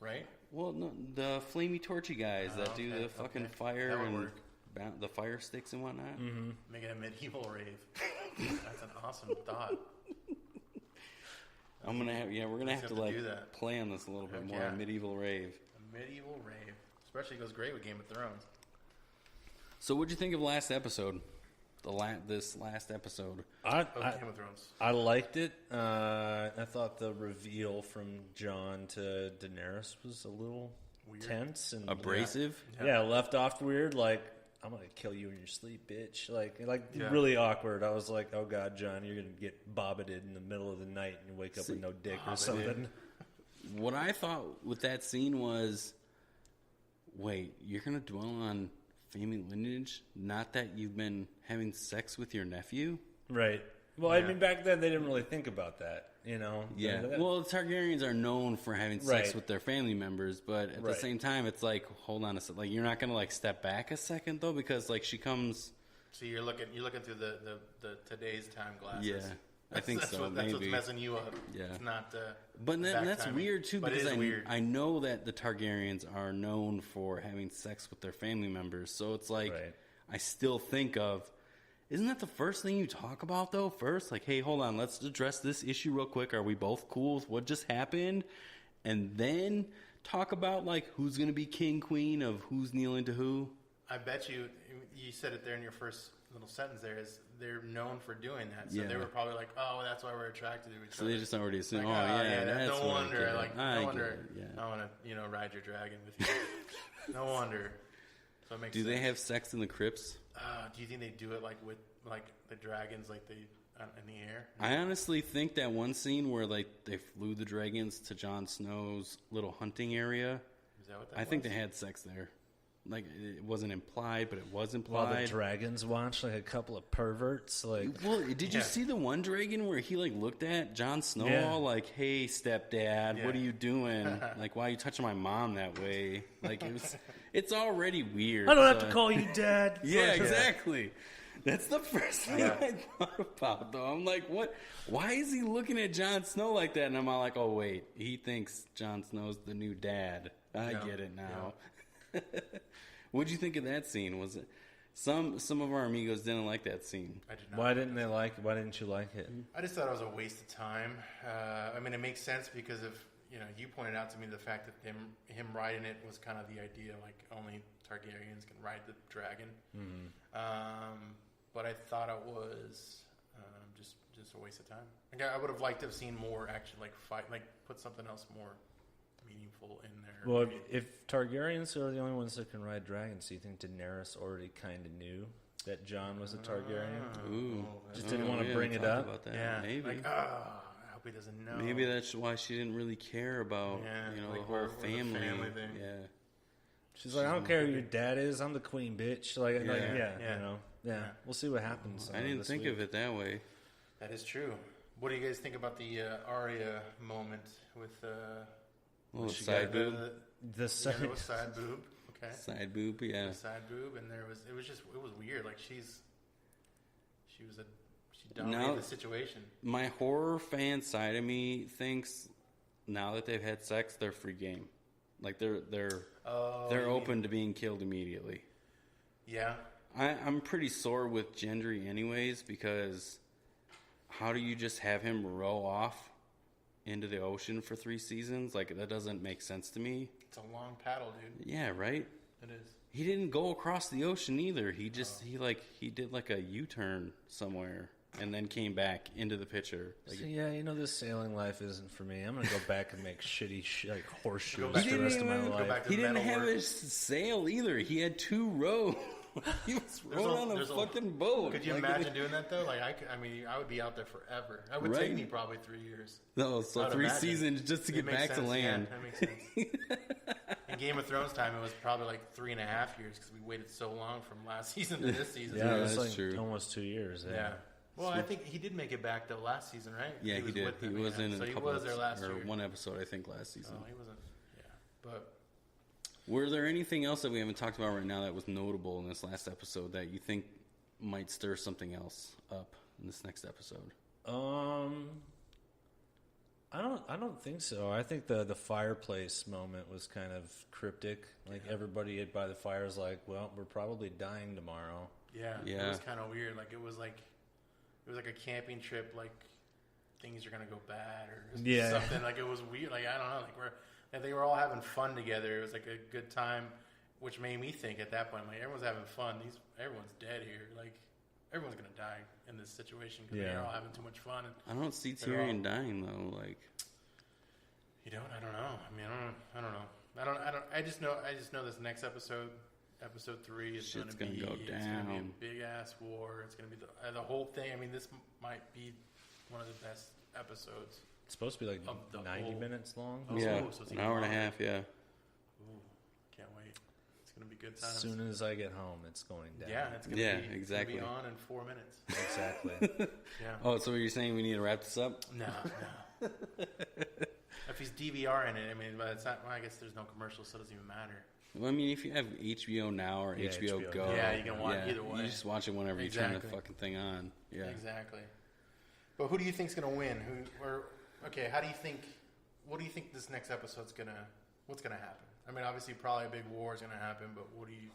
Right? Well, no, the flamey torchy guys that do okay, the fucking okay. fire That would and work. the fire sticks and whatnot. Mm-hmm. Make it a medieval rave. That's an awesome thought. We're gonna have Let's to have to like do that. play on this a little bit Heck more. yeah. A medieval rave. A medieval rave, especially goes great with Game of Thrones. So, what'd you think of last episode? This last episode. I Game of Thrones. I liked it. I thought the reveal from Jon to Daenerys was a little Weird. tense and Abrasive. Yeah, left off weird. Like, I'm gonna kill you in your sleep, bitch. Like Yeah. really awkward. I was like, oh god, Jon, you're gonna get bobbited in the middle of the night and you wake up with no dick or something. What I thought with that scene was, wait, you're gonna dwell on family lineage, not that you've been having sex with your nephew? Right. Well, I mean, back then they didn't really think about that, you know. Yeah. That- Well, the Targaryens are known for having sex Right. with their family members, but at the Right. same time, it's like, hold on a second. Like, you're not gonna like step back a second though, because like she comes. So you're looking through the today's time glasses. Yeah, I think that's so. What, that's maybe. what's messing you up. Yeah. It's not. But then, back that's timing. weird too, But it because is weird. I know that the Targaryens are known for having sex with their family members. So it's like, Right. I still think of, isn't that the first thing you talk about though? First, like, hey, hold on, let's address this issue real quick. Are we both cool with what just happened? And then talk about like who's going to be king, queen of who's kneeling to who. I bet you said it there in your first little sentence. There is they're known for doing that. So Yeah. they were probably like, oh, that's why we're attracted to each So other. they just already assume, Like, oh yeah, that's no what I wonder. get. Like I no get wonder. it, yeah. I want to ride your dragon with you. No wonder. So it makes Do sense. they have sex in the crypts? Do you think they do it like with like the dragons, like they in the air? I honestly think that one scene where like they flew the dragons to Jon Snow's little hunting area, Is that what that I think was? they had sex there. like it wasn't implied, but it was While the implied. dragons watch, like a couple of perverts, like Well, did you see the one dragon where he like looked at Jon Snow Yeah. all like, "Hey, stepdad, what are you doing? Like, why are you touching my mom that way?" Like it's already weird. I don't have so- to call you dad. Yeah, exactly. That's the first thing I thought about, though. I'm like, what? Why is he looking at Jon Snow like that? And I'm all like, oh wait, he thinks Jon Snow's the new dad. I get it now. What'd you think of that scene? Was it some of our amigos didn't like that scene? I did not. Why didn't they like? Why didn't you like it? I just thought it was a waste of time. I mean, it makes sense because of you pointed out to me the fact that him riding it was kind of the idea, like only Targaryens can ride the dragon. But I thought it was just a waste of time. Like, I would have liked to have seen more action, like fight, like put something else more meaningful in there. Well, Maybe- if Targaryens are the only ones that can ride dragons, do you think Daenerys already kind of knew that Jon was a Targaryen? Ooh, Just didn't want to bring it talk up. about that. yeah, Maybe. like I hope he doesn't know. Maybe that's why she didn't really care about Yeah, the like whole with the family. family thing. Yeah. She's like, I don't care who your dad is. I'm the queen, bitch. Like, Yeah. yeah. We'll see what happens. I didn't this think week. of it that way. That is true. What do you guys think about the Arya moment with Little she side got boob. The Yeah, second, there was side boob. Okay. Side boob, yeah. Side boob, and it was weird. Like she dominated the situation. My horror fan side of me thinks now that they've had sex, they're free game. Like they're you open to being killed immediately. Yeah. I'm pretty sore with Gendry anyways, because how do you just have him row off into the ocean for 3 seasons? Like, that doesn't make sense to me. It's a long paddle, dude. Yeah, right? It is. He didn't go across the ocean either. He just he did like a U-turn somewhere and then came back into the picture. Like, so, yeah, this sailing life isn't for me. I'm gonna go back and make shitty like horseshoes Go back the to- rest of my go life. back to he the didn't metal have work. a sail either. He had 2 rows. He was rowing on a there's fucking boat. Could you Like, imagine doing that though? Like I would be out there forever. It would Right. take me probably 3 years. No, I so would 3 imagine. seasons just to It get makes back to sense. land. Yeah, that makes sense. In Game of Thrones time, it was probably like 3.5 years because we waited so long from last season to this season. Yeah, Yeah, it's that's like true. almost 2 years. Yeah. Well, I think he did make it back though last season, right? Yeah, he was did. with He them, was yeah. in So a he couple was there last or year. one episode, I think, last season. Oh, he wasn't. Yeah, but Were there anything else that we haven't talked about right now that was notable in this last episode that you think might stir something else up in this next episode? I don't think so. I think the fireplace moment was kind of cryptic. Like everybody by the fire is like, well, we're probably dying tomorrow. yeah, Yeah. it was kind of weird. Like it was like a camping trip. Like things are gonna go bad or Yeah. something. Like it was weird. Like I don't know. Like they were all having fun together. It was like a good time, which made me think at that point, like everyone's having fun. Everyone's dead here. Like everyone's gonna die in this situation because Yeah. they're all having too much fun. And I don't see They're all- Tyrion dying though. Like, you don't. I don't know. I mean, I don't know. I just know this next episode. Episode 3 is Shit's going to gonna be. go It's going to be down. a big ass war. It's going to be the whole thing. I mean, this might be one of the best episodes. It's supposed to be like Of the 90 whole- minutes long. Oh, yeah, so it's an even hour and a longer. half. Yeah, Ooh, can't wait. It's going to be good As times. soon as I get home, it's going down. Yeah, it's going to Yeah, be exactly. It's gonna be on in 4 minutes. Exactly. Yeah. Oh, so you're saying we need to wrap this up? No. If he's DVRing it, I mean, but it's not. Well, I guess there's no commercials, so it doesn't even matter. Well, I mean, if you have HBO Now or Yeah, HBO HBO. Go, Yeah, you can watch either way. You just watch it whenever you turn the Exactly. fucking thing on. Yeah. Exactly. But who do you think's gonna win? How do you think? What do you think this next episode's what's gonna happen? I mean, obviously, probably a big war is gonna happen, but what do you?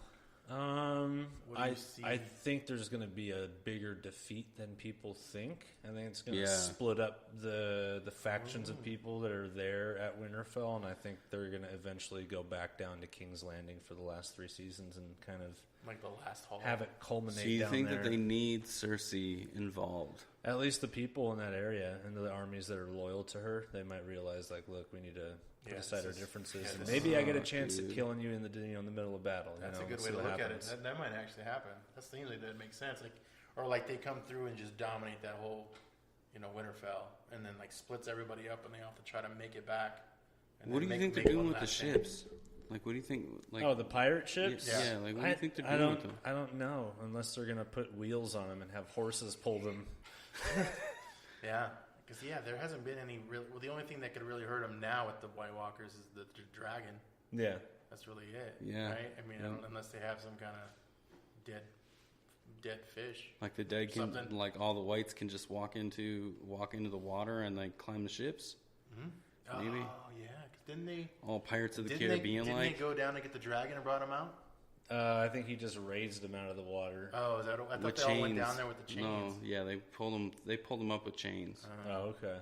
What do you see? I think there's going to be a bigger defeat than people think. I think it's going to Yeah. split up the factions of people that are there at Winterfell, and I think they're going to eventually go back down to King's Landing for the last 3 seasons and kind of Like the last haul. have it culminate So you down think there. that they need Cersei involved? At least the people in that area and the armies that are loyal to her, they might realize, like, look, we need to put Yeah, aside this our is- differences, yeah, and this maybe is- I get a chance dude. at killing you in the in the middle of battle. That's you know, a good and way see to what look happens. at it. That might actually happen. That seems like that makes sense. Like, or like they come through and just dominate that whole, Winterfell, and then like splits everybody up, and they have to try to make it back. And What do then you think make they're doing one with the last stand. ships? Like, what do you think? Like, the pirate ships? Yeah. Like, what do you think they're doing with them? I don't know, unless they're gonna put wheels on them and have horses pull them. Yeah, because there hasn't been any real. Well, the only thing that could really hurt them now with the White Walkers is the dragon. Yeah, that's really it. Yeah, right. I mean, unless they have some kind of dead fish. Like the dead can, like all the whites can just walk into the water and like climb the ships. Mm-hmm. Maybe. Oh yeah, because didn't they? All Pirates of the Caribbean. Didn't they go down to get the dragon and brought him out? I think he just raised him out of the water. Oh, is that? I thought with they chains. all went down there with the chains. No, yeah, they pulled him up with chains. Oh, okay.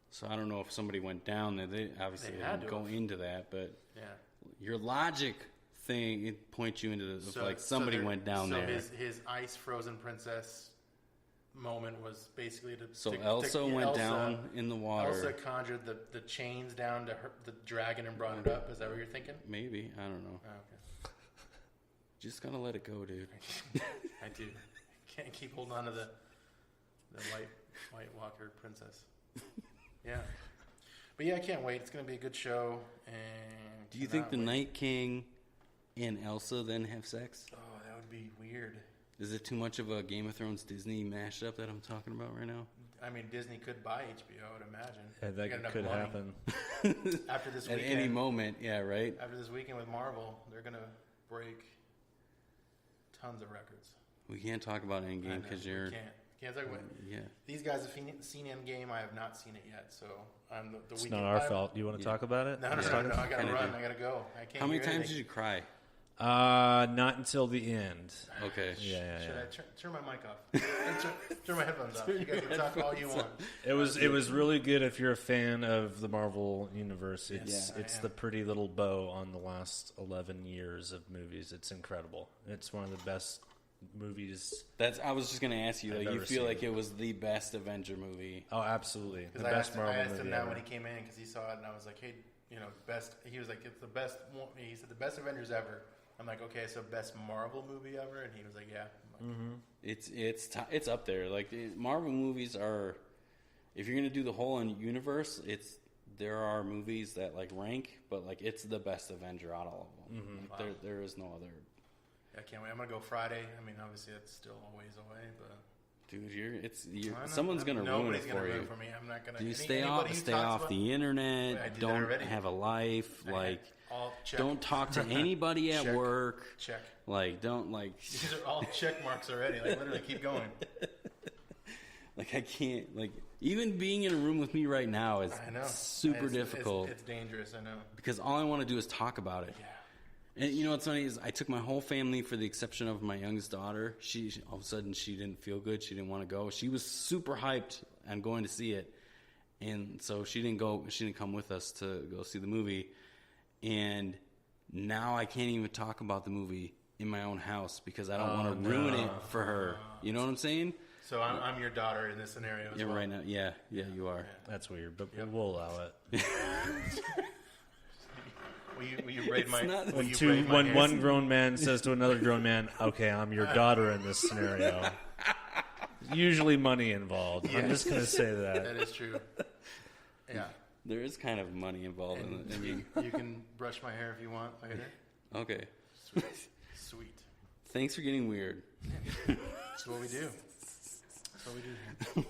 So I don't know if somebody went down there. They obviously didn't go into that, but your logic thing it points you into somebody went down there. So his ice frozen princess moment was basically Elsa went down in the water. Elsa conjured the chains down to the dragon and brought it up. Is that what you're thinking? Maybe, I don't know. Oh, okay. Just gotta let it go, dude. I do. Can't keep holding on to the White Walker princess. Yeah. But yeah, I can't wait. It's going to be a good show. And do you think the Night King and Elsa then have sex? Oh, that would be weird. Is it too much of a Game of Thrones Disney mashup that I'm talking about right now? I mean, Disney could buy HBO, I would imagine. Yeah, that could happen. After this At weekend. any moment, yeah, right? After this weekend with Marvel, they're going to break tons of records. We can't talk about Endgame because you're... Can't talk about it. Yeah. These guys have seen Endgame. I have not seen it yet, so I'm the it's not our fault. You want to talk about it? No. I got to run. I got to go. I can't. How many times did you cry? Not until the end. Okay. Yeah. Should I turn my mic off? turn my headphones off. You guys can talk all you want. It was really good if you're a fan of the Marvel universe. It's the pretty little bow on the last 11 years of movies. It's incredible. It's one of the best movies. I was just gonna ask you. Like, you feel like it was the best Avenger movie? Oh, absolutely. The best Marvel movie. I asked him that when he came in because he saw it, and I was like, "Hey, best." He was like, "It's the best." He said, "The best Avengers ever." I'm like, "Okay, so best Marvel movie ever?" And he was like, "Yeah." Like, It's up there. Like, Marvel movies are. If you're gonna do the whole universe, there are movies that like rank, but like it's the best Avenger out of all of them. Mm-hmm. Wow. There is no other. I can't wait. I'm gonna go Friday. I mean, obviously that's still a ways away, but dude, someone's gonna ruin it for you. For me. I'm not gonna. Do you stay off the internet? Don't have a life. Like, don't talk to anybody at work. Check. Like, don't like. These are all check marks already. Like, literally, keep going. Like, I can't. Like, even being in a room with me right now is super difficult. It's dangerous. I know. Because all I want to do is talk about it. Yeah. And you know what's funny is I took my whole family for the exception of my youngest daughter. She all of a sudden she didn't feel good. She didn't want to go. She was super hyped on going to see it, and so she didn't go. She didn't come with us to go see the movie. And now I can't even talk about the movie in my own house because I don't want to ruin it for her. You know what I'm saying? So I'm your daughter in this scenario as well. Right now. Yeah, you are. Yeah. That's weird, but we'll allow it. Will you raid my? When one grown man says to another grown man, "Okay, I'm your daughter in this scenario." Usually money involved. Yes. I'm just going to say that. That is true. Yeah. There is kind of money involved in it. You can brush my hair if you want later. Okay. Sweet. Thanks for getting weird. That's what we do. That's what we do.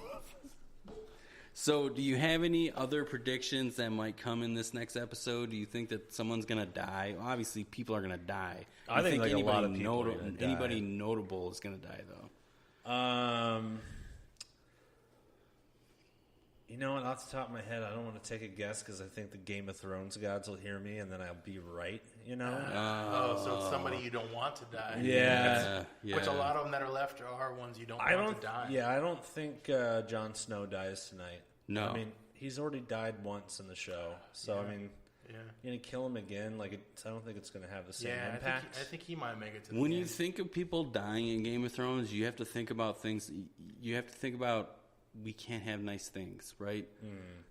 So, do you have any other predictions that might come in this next episode? Do you think that someone's going to die? Obviously, people are going to die. I think like a lot of people are going to die. Anybody notable is going to die, though. You know what? Off the top of my head, I don't want to take a guess because I think the Game of Thrones gods will hear me, and then I'll be right. You know? So it's somebody you don't want to die. Yeah. Which a lot of them that are left are ones you don't want to die. Yeah, I don't think Jon Snow dies tonight. No. I mean, he's already died once in the show. So, I mean, you're going to kill him again? Like, I don't think it's going to have the same impact. I think he might make it to the When end. you think of people dying in Game of Thrones, you have to think about things. You have to think about we can't have nice things, right?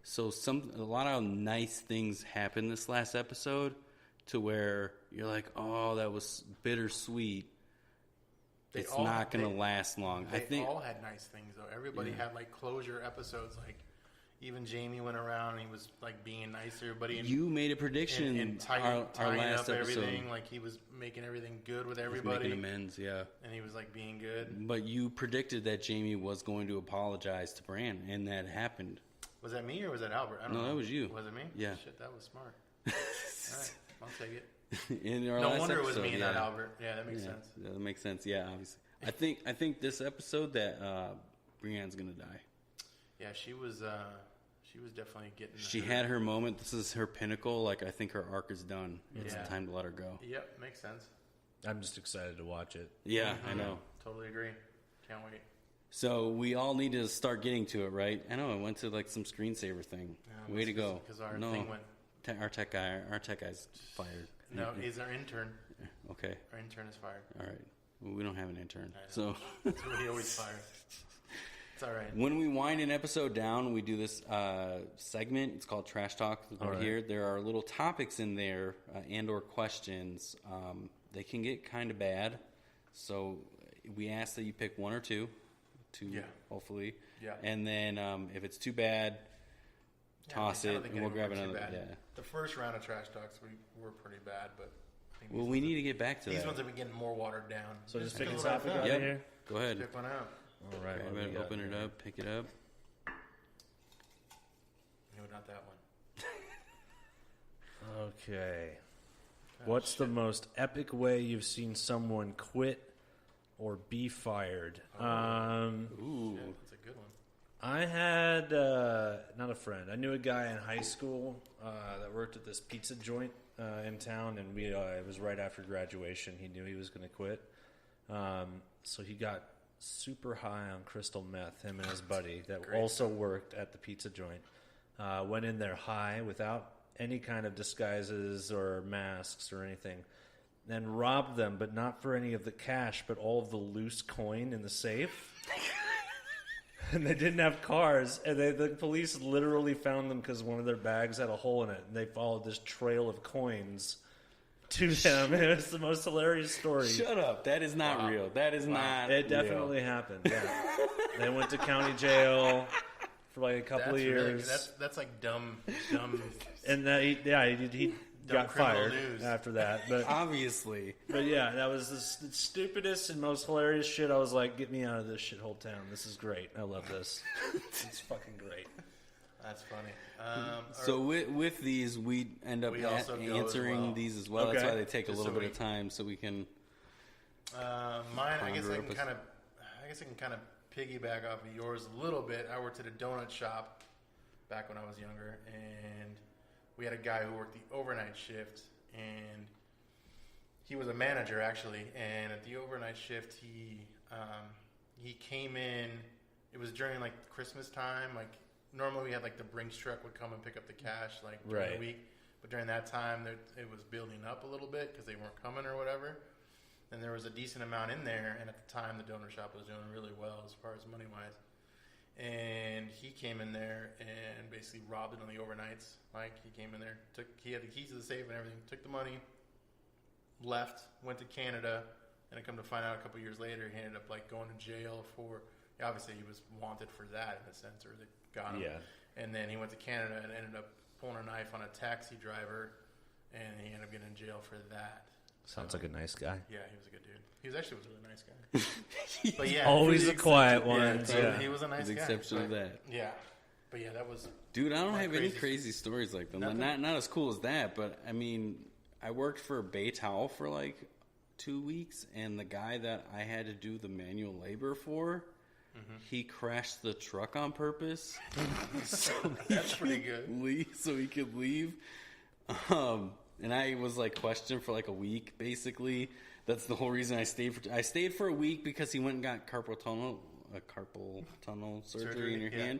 So a lot of nice things happened this last episode to where you're like, oh, that was bittersweet. It's not going to last long. I think all had nice things though. Everybody had like closure episodes. Like Even Jamie went around and he was like being nice to everybody. And, you made a prediction and our tying last up episode. everything. Like he was making everything good with He's everybody. making amends, yeah. And he was like being good. But you predicted that Jamie was going to apologize to Bran, and that happened. Was that me or was that Albert? I don't know. No, that was you. Was it me? Yeah. Shit, that was smart. All right, I'll take it. In our No last wonder it episode, was me, yeah. not Albert. Yeah, that makes sense. Yeah, that makes sense. Yeah, obviously. I think this episode that Brienne's gonna die. Yeah, she was definitely getting. She had her moment. This is her pinnacle. Like, I think her arc is done. It's time to let her go. Yep, makes sense. I'm just excited to watch it. Yeah, I know. Totally agree. Can't wait. So we all need to start getting to it, right? I know. I went to like some screensaver thing. Way to go! Because our thing went. Our tech guy's fired. No, he's our intern. Okay. Our intern is fired. All right. Well, we don't have an intern, I know. so That's what he always fires. It's all right. when we wind an episode down, we do this segment. It's called Trash Talk. Right here, there are little topics in there and/or questions. They can get kind of bad, so we ask that you pick one or two, hopefully. Yeah. And then if it's too bad, toss it, and we'll grab another. Yeah. The first round of Trash Talks were pretty bad, but. Well, we need to get back to these that. ones have been getting more watered down. So just pick a topic out of here. Go ahead. Pick one out. All right. Open it up. Pick it up. No, not that one. Okay. What's the most epic way you've seen someone quit or be fired? Ooh. Shit, that's a good one. I had, not a friend. I knew a guy in high school that worked at this pizza joint in town, and it was right after graduation. He knew he was going to quit. So he got super high on crystal meth, him and his buddy that also worked at the pizza joint. Went in there high without any kind of disguises or masks or anything. Then robbed them, but not for any of the cash, but all of the loose coin in the safe. And they didn't have cars, and the police literally found them because one of their bags had a hole in it, and they followed this trail of coins to them. It was the most hilarious story. Shut up. That is not real. That is not It definitely happened, yeah. They went to county jail for like a couple of years. Really, that's like dumb. And he got fired after that. But obviously. But yeah, that was the stupidest and most hilarious shit. I was like, get me out of this shithole town. This is great. I love this. It's fucking great. That's funny. So with these, we end up answering these as well. Okay. That's why they take a little bit of time, so we can. Mine, I guess I can kind of piggyback off of yours a little bit. I worked at a donut shop back when I was younger, and we had a guy who worked the overnight shift, and he was a manager actually. And at the overnight shift, he came in. It was during like Christmas time. Like normally we had like the Brinks truck would come and pick up the cash like during the week, but during that time it was building up a little bit because they weren't coming or whatever. And there was a decent amount in there, and at the time the donor shop was doing really well as far as money wise. And he came in there and basically robbed it on the overnights. Like he came in there, he had the keys to the safe and everything, took the money, left, went to Canada, and I come to find out a couple years later he ended up like going to jail for. Obviously he was wanted for that in a sense, or they got him. Yeah. And then he went to Canada and ended up pulling a knife on a taxi driver, and he ended up getting in jail for that. Sounds like a nice guy. Yeah, he was a good dude. He was actually a really nice guy. But yeah, always the quiet one. Yeah, he was a nice guy. Exception of that. Yeah, but yeah, that was. Dude, I don't have any crazy stories like that. Not as cool as that, but I mean, I worked for Bay Towel for like 2 weeks, and the guy that I had to do the manual labor for, he crashed the truck on purpose. That's pretty good. So he could leave. And I was like questioned for like a week, basically. That's the whole reason I stayed. I stayed for a week because he went and got carpal tunnel surgery in your hand,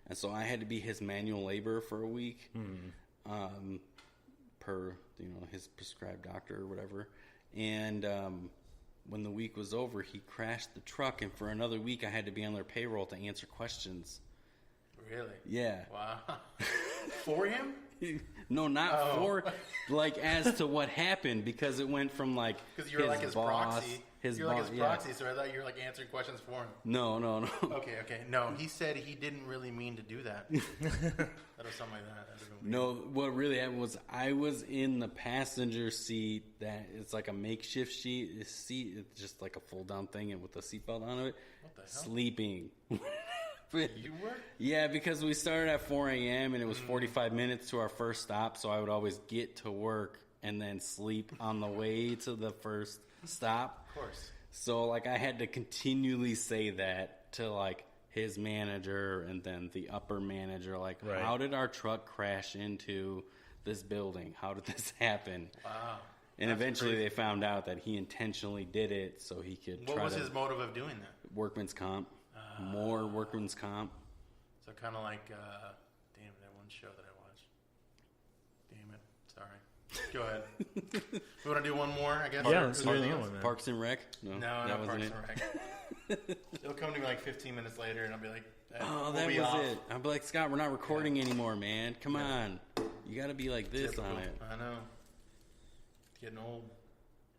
and so I had to be his manual labor for a week, per his prescribed doctor or whatever. And when the week was over, he crashed the truck, and for another week I had to be on their payroll to answer questions. Really? Yeah. Wow. For him? No, not for, like, as to what happened, because it went from, like, because you were like his boss, proxy. You're like his proxy, so I thought you were like answering questions for him. No. Okay. No, he said he didn't really mean to do that. That was something like that. No, what really happened was I was in the passenger seat. That it's like a makeshift seat. It's just like a fold down thing, and with a seatbelt on it. What the hell? Sleeping. You were? Yeah, because we started at 4 a.m. and it was 45 minutes to our first stop, so I would always get to work and then sleep on the way to the first stop. Of course. So, like, I had to continually say that to, like, his manager and then the upper manager. Like, Right. How did our truck crash into this building? How did this happen? Wow. And That's eventually crazy. they found out that he intentionally did it so he could What try was to his motive of doing that? workman's comp. More workman's comp. So kind of like, damn, that one show that I watched. Damn it. Sorry. Go ahead. We want to do one more, I guess? Yeah, Or let's is do there another anything one, man. Parks and Rec? No, that not wasn't Parks it. and Rec. It'll come to me like 15 minutes later, and I'll be like, Oh, we'll that be was off. it. I'd be like, Scott, we're not recording anymore, man. Come on. You got to be like this Typical. on it. I know. It's getting old.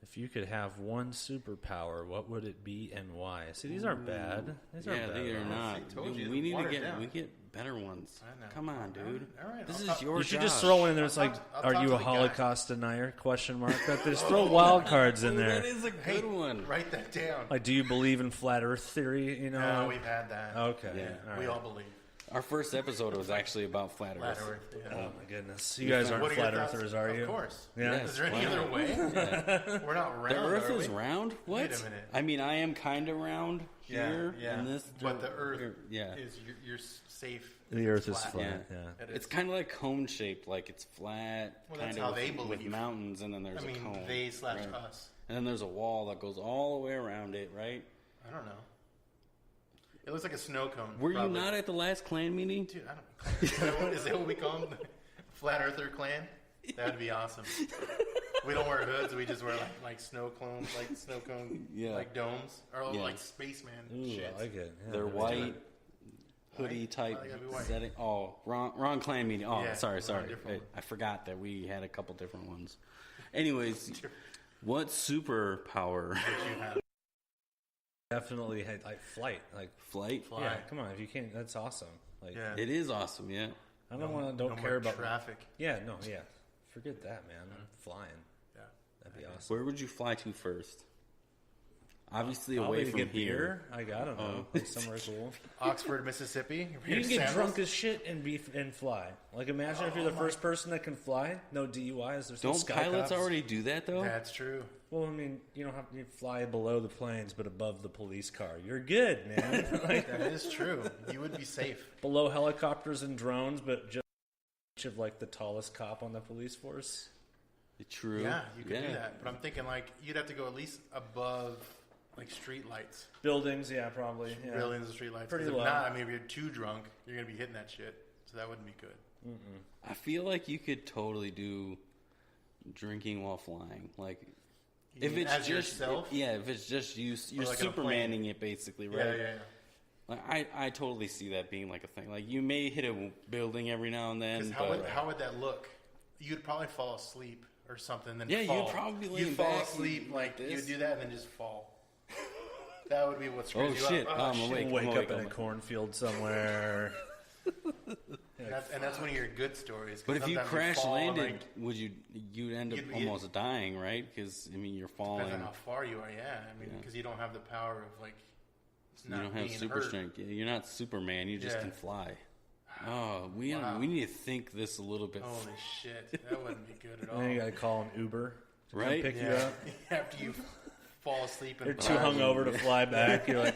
If you could have one superpower, what would it be and why? See, these aren't bad. These aren't Yeah, bad. they are at all. not. I told you, We need to watered get down. better ones. I know. Come on, dude. All right, This I'll is talk- your You should job. just throw in there. It's I'll like, talk- I'll are talk you to a the guy. Holocaust denier? Question mark. Just throw wild cards in Ooh, there. that is a Hey, good one. Write that down. Like, do you believe in flat Earth theory? You know. No, we've had that. Okay. Yeah. All We right. all believe. Our first episode was actually about flat Flat Earth. Earth. Yeah. Oh my goodness! You guys aren't What are your flat thoughts? earthers, are you? Of course. Yeah. Yes. Is there any Flat other way? We're not round. The Earth are is we? round? What? Wait a minute. I mean, I am kind of round here. Yeah. In this, But the Earth yeah. is you're safe. The Earth is Flat. flat. Yeah. Yeah. It It's is. kind of like cone shaped, like it's flat. Well, that's kinda how with, they with believe. mountains, and then there's I mean, a cone. they / right? us. And then there's a wall that goes all the way around it, right? I don't know. It looks like a snow cone. Were probably. you not at the last clan meeting? Dude, I don't. Is that what we call them? Flat Earther clan? That would be awesome. We don't wear hoods. We just wear like snow cone, Yeah. like domes, or Yeah. like spaceman Ooh, shit. I like it. Yeah, They're let's do white, it. hoodie type Why they gotta be white? setting. Oh, wrong clan meeting. Oh, Yeah, sorry. different one. I forgot that we had a couple different ones. Anyways, what superpower? What you have. Definitely had like flight. Like, Flight? yeah, come on. If you can't, that's awesome. Like, Yeah. It is awesome, yeah. I don't No care more about traffic. Yeah, no, yeah. Forget that, man. I'm flying. Yeah. That'd be awesome. Where would you fly to first? Obviously Probably away to from get here. beer. I don't know. Like somewhere cool. Oxford, Mississippi. You can get drunk as shit and fly. Like, imagine if you're the first person that can fly. No DUIs. There's no Don't sky pilots cops. already do that, though? That's true. Well, I mean, you don't have to fly below the planes, but above the police car. You're good, man. Like, That is true. You would be safe. below helicopters and drones, but just of like the tallest cop on the police force. True. Yeah, you could do that. But I'm thinking like you'd have to go at least above like street lights. Buildings, yeah, probably. Yeah. Buildings and street lights. Pretty If low. not, I mean, if you're too drunk, you're gonna be hitting that shit. So that wouldn't be good. I feel like you could totally do drinking while flying. Like, if mean it's as just yourself? if it's just you, you're like in a plane? Supermaning it basically, Yeah, right? yeah. Like, I totally see that being like a thing. Like, you may hit a building every now and then, but How would that look? You'd probably fall asleep or something, then Yeah, you'd fall. probably be laying You'd fall back asleep like like this. you'd do that and then just fall. That would be what oh screws you shit, up. I'm awake. Wake I'm up awake. in I'm a awake. cornfield somewhere. And that's one of your good stories. 'cause But if you sometimes crash fall and, landed, like, you'd end up You'd be- almost dying, right? Because I mean, you're falling. depends on how far you are. Yeah, I mean, Yeah. because you don't have the power of like. You not don't have being super hurt. strength. You're not Superman. You just Yeah. can fly. Oh, we Wow. we need to think this a little bit. Holy shit, that wouldn't be good at all. And then you gotta call an Uber to come Right? pick you Yeah, up. after you fall asleep and You're too hungover to fly back. You're like,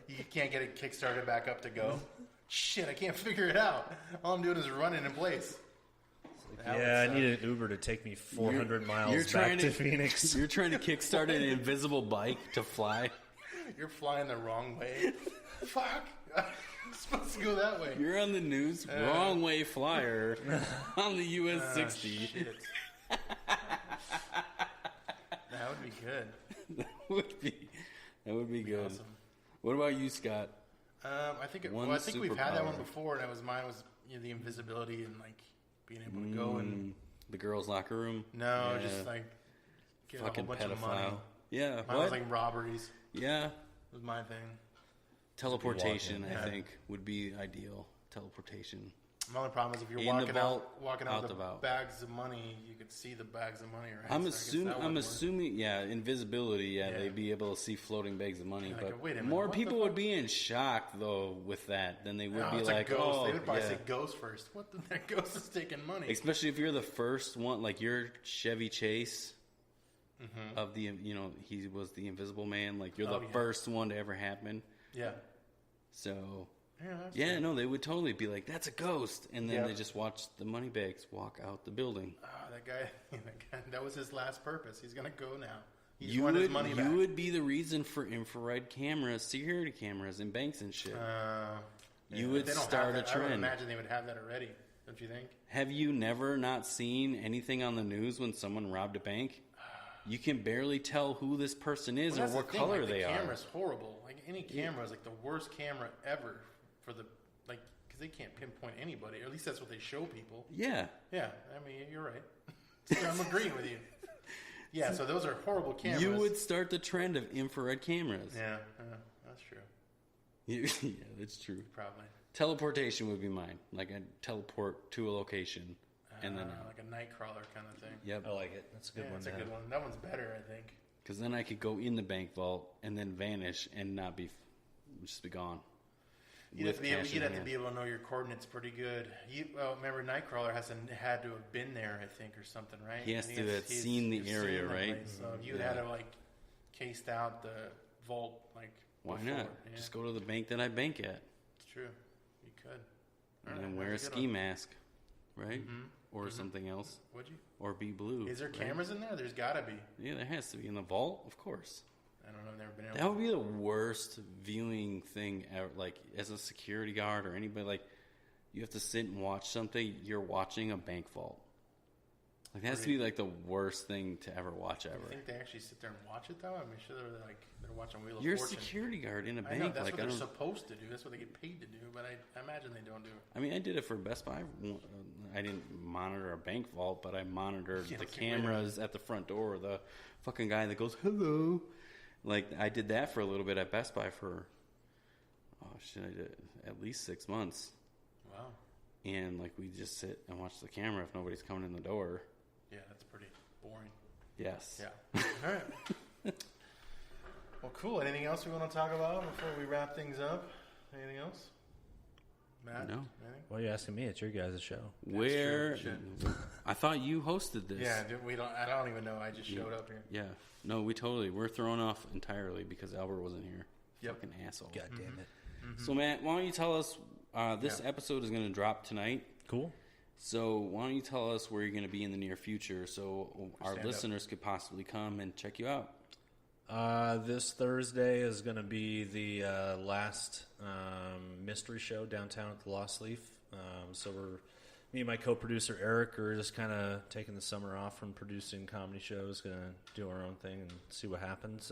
you can't get it kickstarted back up to go. Shit, I can't figure it out. All I'm doing is running in place. That would yeah, I suck. need an Uber to take me 400 miles You're back trying to Phoenix. You're trying to kickstart an invisible bike to fly. You're flying the wrong way. Fuck. I'm supposed to go that way. You're on the news, wrong way flyer on the US 60. Shit. That would be good. That would be good. Awesome. What about you, Scott? I think One I think we've had that one superpower. before, and mine was the invisibility and like being able to go and The girls' locker room. no, Yeah. just like get a whole Fucking bunch of money. pedophile. Yeah. Mine was like robberies. Yeah. Was my thing. Teleportation, walking, I think, would be ideal. Teleportation. My only problem is if you're In walking the vault, out out with the the vault. bags of money, you could see the bags of money, right? I'm So I guess assuming. that I'm wouldn't work. assuming. Yeah, invisibility. Yeah, Yeah. they'd be able to see floating bags of money. Yeah, but like, wait a minute, more what the people would fuck? be in shock though with that than they would No, be it's like, a ghost. oh, They would probably yeah. say ghost first. What the that ghost is taking money? Especially if you're the first one, like you're Chevy Chase. Of the, he was the Invisible Man. Like you're the first one to ever happen. Yeah. So. That's Yeah, true. no, they would totally be like, "That's a ghost," and then Yeah. they just watch the money bags walk out the building. That guy, that was his last purpose. He's gonna go now. He just You wanted his would, money you back. would be the reason for infrared cameras, security cameras, in banks and shit. You would They don't start have a that. I would trend. imagine they would have that already. Don't you think? Have you never not seen anything on the news when someone robbed a bank? You can barely tell who this person is Well, or that's what the thing, color like, they the are. camera's horrible. Like any camera is like the worst camera ever for the because they can't pinpoint anybody. Or at least that's what they show people. Yeah. Yeah, I mean you're right. I'm agreeing with you. Yeah, so those are horrible cameras. You would start the trend of infrared cameras. Yeah, that's true. Yeah, that's true. Probably. Teleportation would be mine. Like I'd teleport to a location and then like a night crawler kind of thing. Yep. I like it. That's a good Yeah, one. that's a to good have. one. That one's better, I think. Because then I could go in the bank vault and then vanish and not be, just be gone. You'd have, to be able, cash in you'd have to hand. be able to know your coordinates pretty good. Remember, Nightcrawler had to have been there, I think, or something, right? He has I to think have he's seen the area, the right? place. So if you had to cased out the vault, Why before, not? yeah. Just go to the bank that I bank at. It's true. You could. And All then right, wear a that's good ski one. mask, right? Or something else. Would you? Or be blue. Is there right? cameras in there? There's got to be. Yeah, there has to be. In the vault? Of course. I don't know. I've never been able That would be the worst viewing thing ever. Like, as a security guard or anybody, like, you have to sit and watch something. You're watching a bank vault. Like, that has to be, like, the worst thing to ever watch ever. I think they actually sit there and watch it, though. I'm sure they're watching Wheel of You're a Fortune. security guard in a I bank. know, that's like, what I they're don't. supposed to do. That's what they get paid to do, but I imagine they don't do it. I mean, I did it for Best Buy. I didn't monitor a bank vault, but I monitored Yeah, the see, wait a cameras at the front door. The fucking guy that goes, hello. Like, I did that for a little bit at Best Buy for, I did at least 6 months. Wow. And, like, we just sit and watch the camera if nobody's coming in the door. Yeah, that's pretty boring. Yes. Yeah. All right. Well, cool. Anything else we want to talk about before we wrap things up? Anything else? Matt? No. Anything? Why are you asking me? It's your guys' show. Where? true. I thought you hosted this. Yeah, I don't even know. I just showed up here. Yeah. No, we're thrown off entirely because Albert wasn't here. Yep. Fucking asshole. God damn it. So, Matt, why don't you tell us, this episode is going to drop tonight. Cool. So why don't you tell us where you're going to be in the near future so our stand-up. listeners could possibly come and check you out? This Thursday is going to be the last mystery show downtown at the Lost Leaf. So me and my co-producer Eric are just kind of taking the summer off from producing comedy shows, going to do our own thing and see what happens.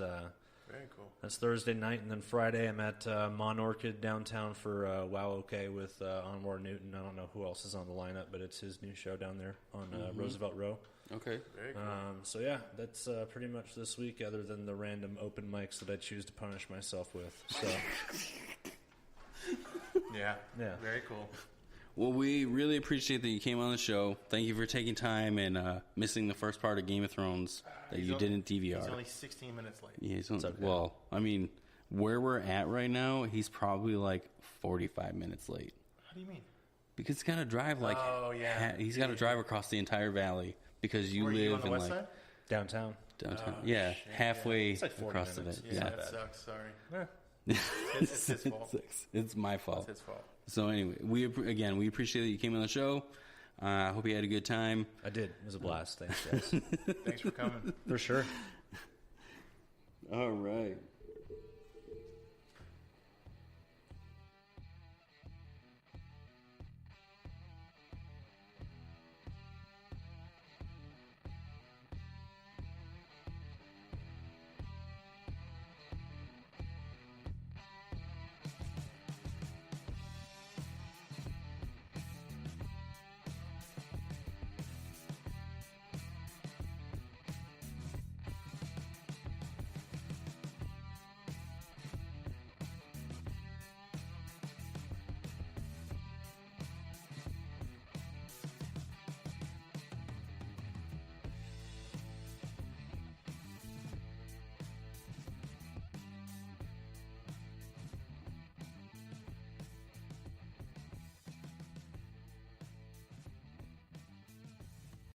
Very cool. That's Thursday night, and then Friday I'm at Mon Orchid downtown for Wow OK with Onward Newton. I don't know who else is on the lineup, but it's his new show down there on Roosevelt Row. Okay. Very cool. So yeah, that's pretty much this week, other than the random open mics that I choose to punish myself with. So Yeah. Yeah. Very cool. Well, we really appreciate that you came on the show. Thank you for taking time and missing the first part of Game of Thrones that you didn't DVR. He's only 16 minutes late. Yeah, he's only, okay. well, I mean, where we're at right now, he's probably like 45 minutes late. How do you mean? Because he's got to drive like, Oh, yeah. he's got to drive across the entire valley because you Were live you on the in west like side? downtown. downtown. Oh, yeah, shit, halfway It's like 40 across the minutes. bit. Yeah, Yeah. that sucks. Sorry. It's his fault. It's my fault. It's his fault. So anyway, we appreciate that you came on the show. I hope you had a good time. I did. It was a blast. Thanks, guys. Thanks for coming. For sure. All right.